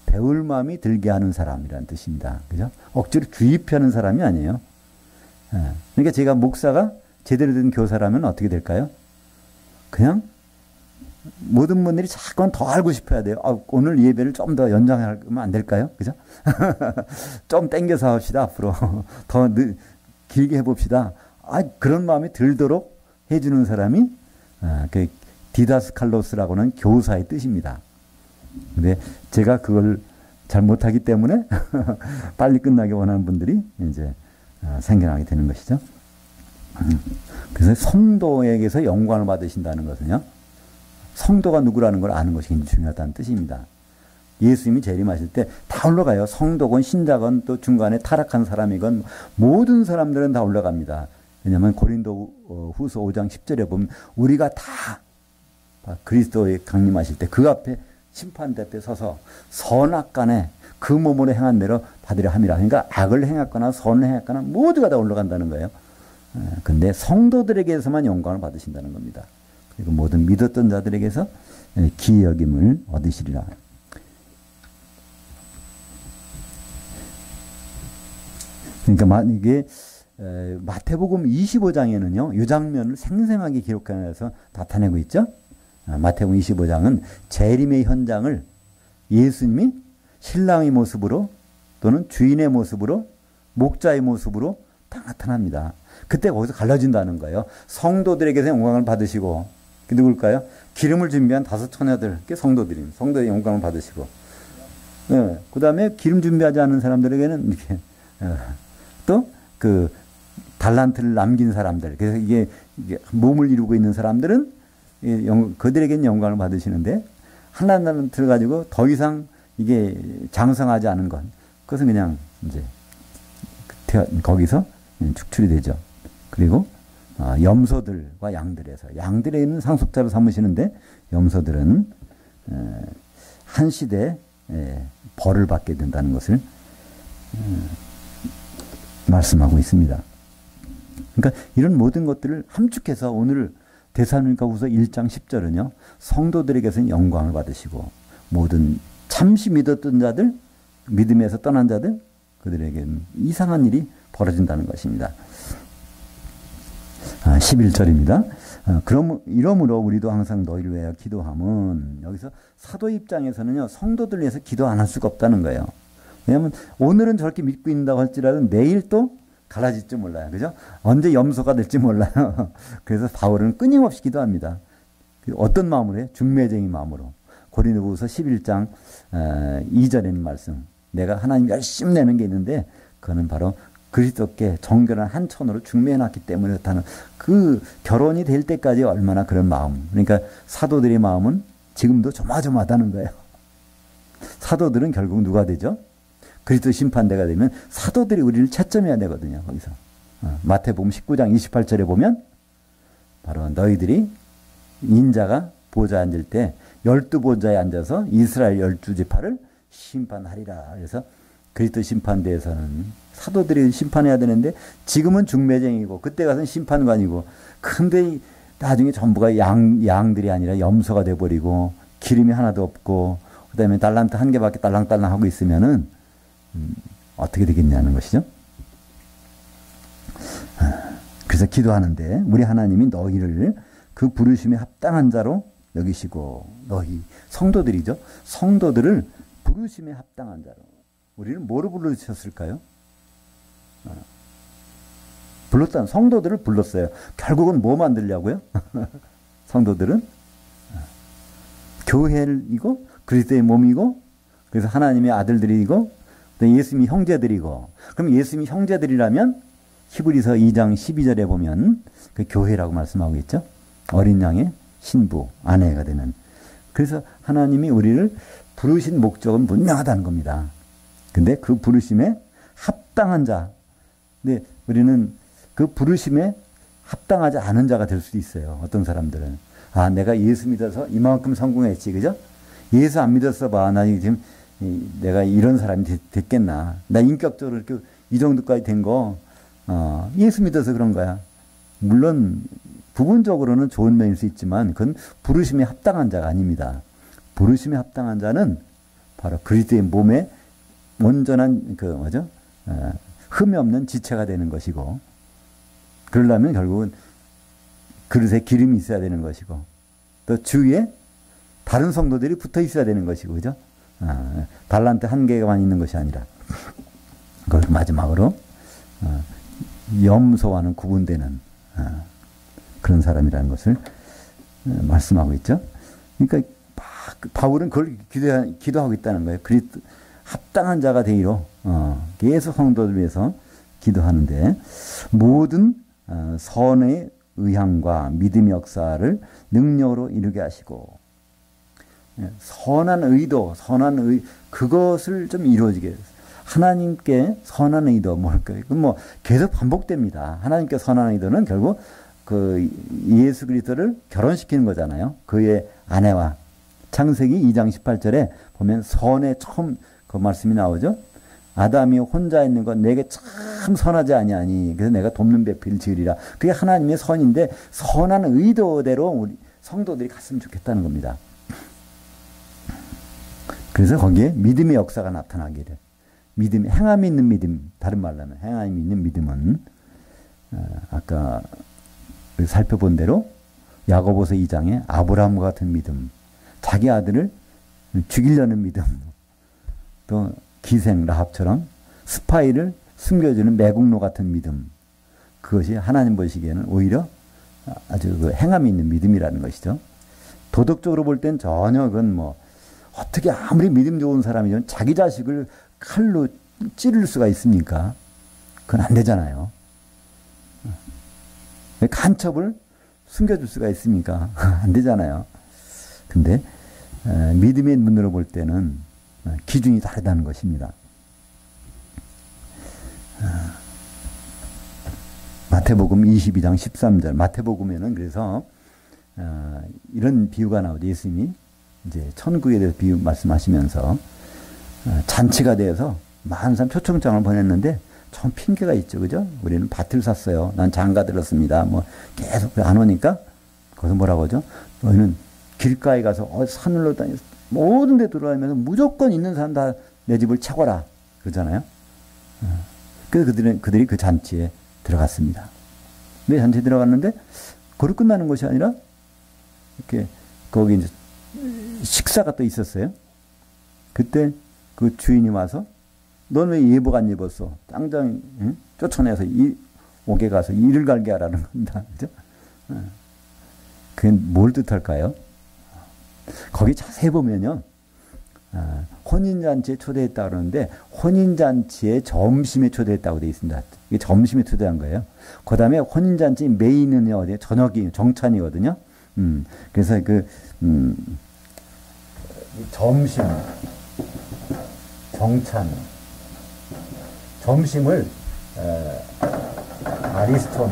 배울 마음이 들게 하는 사람이라는 뜻입니다. 그죠? 억지로 주입하는 사람이 아니에요. 그러니까 제가 목사가 제대로 된 교사라면 어떻게 될까요? 그냥 모든 분들이 자꾸 더 알고 싶어야 돼요. 오늘 예배를 좀 더 연장하면 안 될까요? 그죠? 좀 땡겨서 합시다. 앞으로 더 길게 해봅시다. 그런 마음이 들도록 해주는 사람이 그 디다스칼로스라고는 교사의 뜻입니다. 근데 제가 그걸 잘 못하기 때문에 빨리 끝나게 원하는 분들이 이제 생겨나게 되는 것이죠. 그래서 성도에게서 영광을 받으신다는 것은요, 성도가 누구라는 걸 아는 것이 굉장히 중요하다는 뜻입니다. 예수님이 재림하실 때 다 올라가요. 성도건 신자건 또 중간에 타락한 사람이건 모든 사람들은 다 올라갑니다. 왜냐하면 고린도 후서 5장 10절에 보면 우리가 다 그리스도의 강림하실 때 그 앞에 심판대 앞에 서서 선악간에 그 몸으로 행한 대로 받으려 함이라. 그러니까 악을 행했거나 선을 행했거나 모두가 다 올라간다는 거예요. 근데 성도들에게서만 영광을 받으신다는 겁니다. 그리고 모든 믿었던 자들에게서 기이 여김을 얻으시리라. 그러니까 이게 마태복음 25장에는요. 이 장면을 생생하게 기록해서 나타내고 있죠. 마태복음 25장은 재림의 현장을 예수님이 신랑의 모습으로 또는 주인의 모습으로 목자의 모습으로 다 나타납니다. 그때 거기서 갈라진다는 거예요. 성도들에게서 영광을 받으시고, 누굴까요? 기름을 준비한 5 처녀들, 성도들입니다. 성도의 영광을 받으시고, 그 다음에 기름 준비하지 않은 사람들에게는 이렇게, 또 그 달란트를 남긴 사람들, 그래서 이게 몸을 이루고 있는 사람들은 그들에게는 영광을 받으시는데, 하나님을 가지고 더 이상 이게 장성하지 않은 것, 그것은 그냥 이제 거기서 축출이 되죠. 그리고 염소들과 양들에서, 양들에는 상속자로 삼으시는데 염소들은 한 시대에 벌을 받게 된다는 것을 말씀하고 있습니다. 그러니까 이런 모든 것들을 함축해서 오늘 데살로니가후서 1장 10절은요. 성도들에게서는 영광을 받으시고 모든 참시 믿었던 자들, 믿음에서 떠난 자들, 그들에게는 이상한 일이 벌어진다는 것입니다. 11절입니다. 이러므로 우리도 항상 너희를 위하여 기도함은, 여기서 사도 입장에서는요, 성도들 위해서 기도 안 할 수가 없다는 거예요. 왜냐하면 오늘은 저렇게 믿고 있는다고 할지라도 내일 또 갈라질지 몰라요. 그죠? 언제 염소가 될지 몰라요. 그래서 바울은 끊임없이 기도합니다. 어떤 마음으로 해요? 중매쟁이 마음으로. 고린도후서 11장 2절에 있는 말씀. 내가 하나님 열심히 내는 게 있는데 그거는 바로 그리스도께 정결한 한 천으로 중매해놨기 때문에 그렇다는, 그 결혼이 될 때까지 얼마나 그런 마음. 그러니까 사도들의 마음은 지금도 조마조마하다는 거예요. 사도들은 결국 누가 되죠? 그리스도 심판대가 되면 사도들이 우리를 채점해야 되거든요. 거기서 마태복음 19장 28절에 보면 바로 너희들이 인자가 보좌에 앉을 때 12보좌에 앉아서 이스라엘 12지파를 심판하리라. 그래서 그리스도 심판대에서는 사도들이 심판해야 되는데 지금은 중매쟁이고 그때 가서는 심판관이고, 근데 나중에 전부가 양들이 아니라 염소가 돼버리고 기름이 하나도 없고 그 다음에 달란트 1개밖에 딸랑딸랑 하고 있으면은 어떻게 되겠냐는 것이죠. 그래서 기도하는데 우리 하나님이 너희를 그 부르심에 합당한 자로 여기시고, 너희 성도들이죠. 성도들을 부르심에 합당한 자로. 우리는 뭐로 부르셨을까요? 성도들을 불렀어요. 결국은 뭐 만들려고요? 성도들은 교회이고 그리스도의 몸이고, 그래서 하나님의 아들들이고 예수님이 형제들이고, 그럼 예수님이 형제들이라면 히브리서 2장 12절에 보면 그 교회라고 말씀하고 있죠. 어린 양의 신부, 아내가 되는. 그래서 하나님이 우리를 부르신 목적은 분명하다는 겁니다. 근데 그 부르심에 합당한 자. 근데 우리는 그 부르심에 합당하지 않은 자가 될 수도 있어요. 어떤 사람들은. 내가 예수 믿어서 이만큼 성공했지. 그죠? 예수 안 믿었어 봐. 나 지금 내가 이런 사람이 됐겠나. 나 인격적으로 이렇게 이 정도까지 된 거, 예수 믿어서 그런 거야. 물론 부분적으로는 좋은 면일 수 있지만 그건 부르심에 합당한 자가 아닙니다. 부르심에 합당한 자는 바로 그리스도의 몸에 온전한 흠이 없는 지체가 되는 것이고, 그러려면 결국은 그릇에 기름이 있어야 되는 것이고, 또 주위에 다른 성도들이 붙어 있어야 되는 것이고, 그죠? 달란트 1개만 있는 것이 아니라, 그리고 마지막으로 염소와는 구분되는 그런 사람이라는 것을 말씀하고 있죠. 그러니까 바울은 그걸 기도하고 있다는 거예요. 합당한 자가 되기로 계속 성도들 위해서 기도하는데, 모든 선의 의향과 믿음의 역사를 능력으로 이루게 하시고, 선한 의도, 그것을 좀 이루어지게, 하나님께 선한 의도 뭘까요? 뭐 계속 반복됩니다. 하나님께 선한 의도는 결국 그 예수 그리스도를 결혼시키는 거잖아요. 그의 아내와. 창세기 2장 18절에 보면 선의 처음 그 말씀이 나오죠. 아담이 혼자 있는 건 내게 참 선하지 아니하니 그래서 내가 돕는 배필 지으리라. 그게 하나님의 선인데 선한 의도대로 우리 성도들이 갔으면 좋겠다는 겁니다. 그래서 거기에 믿음의 역사가 나타나기를. 믿음, 행함이 있는 믿음, 다른 말로 하면 행함이 있는 믿음은 아까 살펴본 대로 야고보서 2장에 아브라함과 같은 믿음, 자기 아들을 죽이려는 믿음, 또 기생 라합처럼 스파이를 숨겨주는 매국노 같은 믿음, 그것이 하나님 보시기에는 오히려 아주 그 행함이 있는 믿음이라는 것이죠. 도덕적으로 볼 땐 전혀 그건 뭐 어떻게 아무리 믿음 좋은 사람이면 자기 자식을 칼로 찌를 수가 있습니까? 그건 안 되잖아요. 간첩을 숨겨줄 수가 있습니까? 안 되잖아요. 근데 믿음의 눈으로 볼 때는 기준이 다르다는 것입니다. 마태복음 22장 13절. 마태복음에는 그래서 이런 비유가 나오죠. 예수님이 이제 천국에 대해서 비유 말씀하시면서 잔치가 되어서 많은 사람 초청장을 보냈는데 좀 핑계가 있죠. 그죠? 우리는 밭을 샀어요. 난 장가 들었습니다. 뭐 계속 안 오니까 거기서 뭐라고 하죠? 너희는 길가에 가서 산으로 다니면서 모든 데 돌아다니면서 무조건 있는 사람 다 내 집을 채워라. 그러잖아요. 그래서 그들이 그 잔치에 들어갔습니다. 왜 잔치에 들어갔는데 거기 끝나는 것이 아니라 이렇게 거기 이제 식사가 또 있었어요. 그때 그 주인이 와서 넌 왜 예복 안 입었어? 당장 쫓아내서 옥에 가서 이를 갈게 하라는 겁니다. 그죠? 그게 뭘 뜻할까요? 거기 자세히 보면요. 혼인잔치에 초대했다 그러는데 혼인잔치에 점심에 초대했다고 되어 있습니다. 이게 점심에 초대한 거예요. 그 다음에 혼인잔치 메인은 어디에 저녁이 정찬이거든요. 그래서 점심, 정찬, 점심을 아리스톤,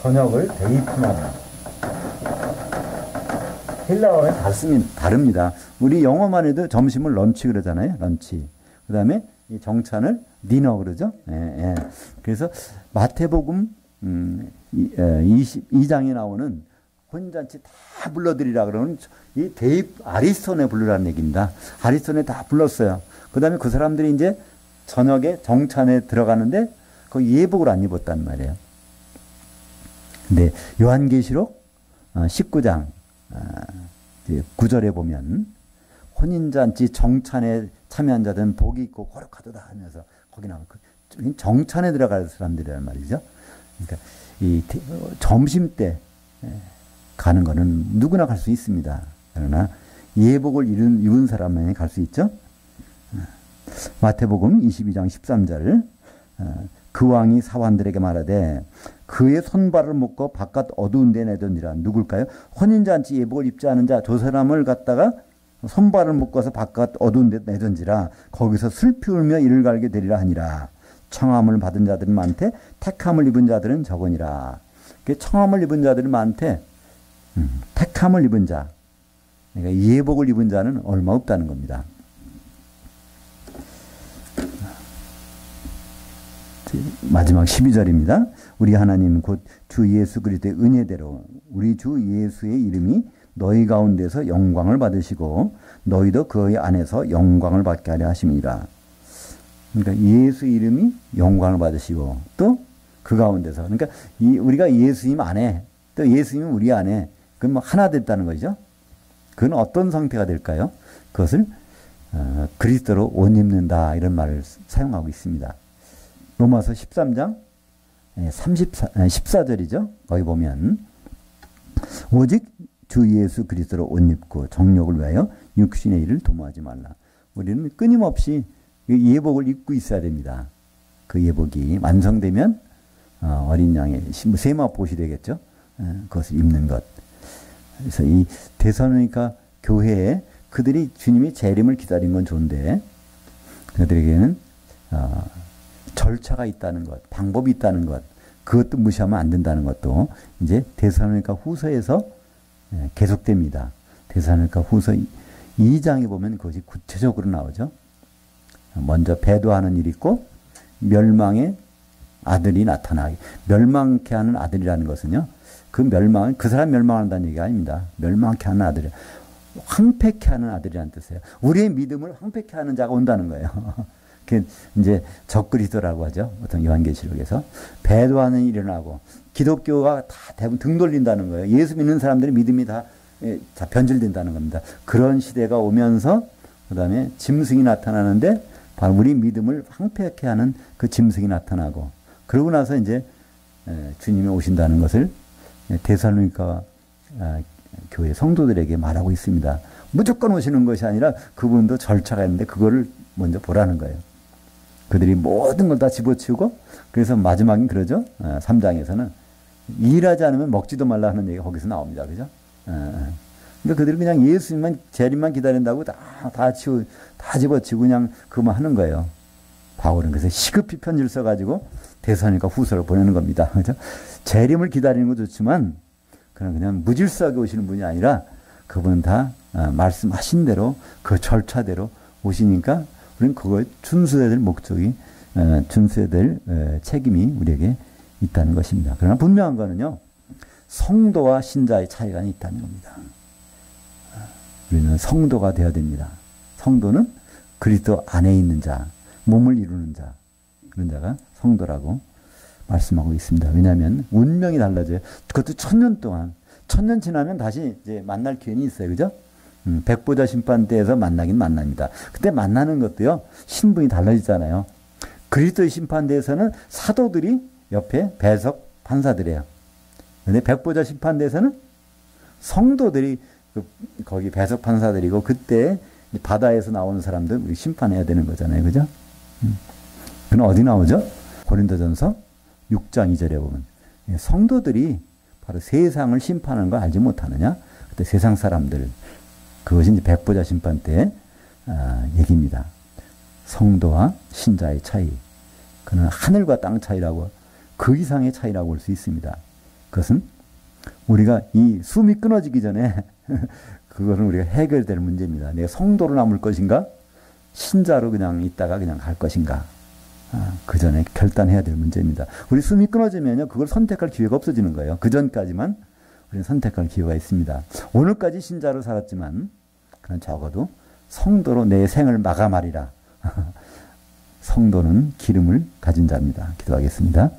저녁을 데이프만. 헬라어는 다릅니다. 우리 영어만 해도 점심을 런치 그러잖아요. 런치. 그 다음에 이 정찬을 디너 그러죠. 예, 예. 그래서 마태복음 22장에 나오는 혼인잔치 다 불러드리라 그러면 이 아리스톤에 부르라는 얘기입니다. 아리스톤에 다 불렀어요. 그 다음에 그 사람들이 이제 저녁에 정찬에 들어가는데 거기 예복을 안 입었단 말이에요. 근데 요한계시록 19장 9절에 보면 혼인잔치 정찬에 참여한 자들은 복이 있고 거룩하도다 하면서 거기 나오는 정찬에 들어갈 사람들이란 말이죠. 그러니까 이 점심 때 가는 거는 누구나 갈 수 있습니다. 그러나 예복을 입은 사람만이 갈 수 있죠. 마태복음 22장 13절 그 왕이 사환들에게 말하되 그의 손발을 묶어 바깥 어두운 데 내던지라. 누굴까요? 혼인잔치 예복을 입지 않은 자 저 사람을 갖다가 손발을 묶어서 바깥 어두운 데 내던지라. 거기서 슬피 울며 이를 갈게 되리라 하니라. 청함을 받은 자들은 많되 택함을 입은 자들은 적으니라. 청함을 입은 자들은 많되 택함을 입은 자, 그러니까 예복을 입은 자는 얼마 없다는 겁니다. 마지막 12절입니다. 우리 하나님 곧 주 예수 그리스도의 은혜대로 우리 주 예수의 이름이 너희 가운데서 영광을 받으시고 너희도 그의 안에서 영광을 받게 하려 하심이라. 그러니까 예수 이름이 영광을 받으시고 또 그 가운데서, 그러니까 우리가 예수님 안에 또 예수님은 우리 안에 그건 뭐 하나 됐다는 거죠. 그건 어떤 상태가 될까요? 그것을 그리스도로 옷 입는다 이런 말을 사용하고 있습니다. 로마서 13장 14절이죠. 거기 보면 오직 주 예수 그리스도로 옷 입고 정욕을 위하여 육신의 일을 도모하지 말라. 우리는 끊임없이 예복을 입고 있어야 됩니다. 그 예복이 완성되면 어린 양의 세마포시 되겠죠. 그것을 입는 것. 그래서 이 데살로니가 교회에 그들이 주님의 재림을 기다린 건 좋은데 그들에게는 절차가 있다는 것, 방법이 있다는 것, 그것도 무시하면 안 된다는 것도 이제 데살로니가 후서에서 계속됩니다. 데살로니가 후서 2장에 보면 그것이 구체적으로 나오죠. 먼저 배도하는 일이 있고 멸망의 아들이 나타나기. 멸망케 하는 아들이라는 것은요. 그 사람 멸망한다는 얘기가 아닙니다. 멸망케 하는 아들. 황폐케 하는 아들이라는 뜻이에요. 우리의 믿음을 황폐케 하는 자가 온다는 거예요. 그 이제 적그리스도라고 하죠. 어떤 요한계시록에서 배도하는 일이 일어나고 기독교가 다 대부분 등 돌린다는 거예요. 예수 믿는 사람들의 믿음이 다 변질된다는 겁니다. 그런 시대가 오면서 그다음에 짐승이 나타나는데 바로 우리 믿음을 황폐케 하는 그 짐승이 나타나고 그러고 나서 이제 주님이 오신다는 것을 데살로니가 교회 성도들에게 말하고 있습니다. 무조건 오시는 것이 아니라 그분도 절차가 있는데 그거를 먼저 보라는 거예요. 그들이 모든 걸 다 집어치우고 그래서 마지막엔 그러죠. 3장에서는 일하지 않으면 먹지도 말라 하는 얘기가 거기서 나옵니다. 그죠? 근데 그들이 그냥 예수님만 재림만 기다린다고 다 집어치우고 그냥 그만 하는 거예요. 바울은 그래서 시급히 편지를 써가지고 데살로니가 후서를 보내는 겁니다. 그죠? 재림을 기다리는 것도 좋지만 그냥 무질서하게 오시는 분이 아니라 그분은 다 말씀하신 대로 그 절차대로 오시니까 우리는 그걸 준수해야 될 목적이 준수해야 될 책임이 우리에게 있다는 것입니다. 그러나 분명한 거는요. 성도와 신자의 차이가 있다는 겁니다. 우리는 성도가 되어야 됩니다. 성도는 그리스도 안에 있는 자, 몸을 이루는 자, 그런 자가 성도라고 말씀하고 있습니다. 왜냐하면 운명이 달라져요. 그것도 1000년 동안, 1000년 지나면 다시 이제 만날 기회는 있어요. 그죠? 백보자 심판 때에서 만나긴 만납니다. 그때 만나는 것도요, 신분이 달라지잖아요. 그리스도의 심판대에서는 사도들이 옆에 배석 판사들이에요. 근데 백보자 심판대에서는 성도들이 거기 배석 판사들이고 그때 바다에서 나오는 사람들 우리 심판해야 되는 거잖아요. 그죠? 그건 어디 나오죠? 고린도전서 6장 2절에 보면 성도들이 바로 세상을 심판하는 거 알지 못하느냐? 그때 세상 사람들 그것이 이제 백보자 심판 때 얘기입니다. 성도와 신자의 차이. 그는 하늘과 땅 차이라고 그 이상의 차이라고 볼 수 있습니다. 그것은 우리가 이 숨이 끊어지기 전에 그거는 우리가 해결될 문제입니다. 내가 성도로 남을 것인가? 신자로 그냥 있다가 그냥 갈 것인가? 그 전에 결단해야 될 문제입니다. 우리 숨이 끊어지면요, 그걸 선택할 기회가 없어지는 거예요. 그 전까지만 우리는 선택할 기회가 있습니다. 오늘까지 신자로 살았지만, 그런 적어도 성도로 내 생을 마감하리라. 성도는 기름을 가진 자입니다. 기도하겠습니다.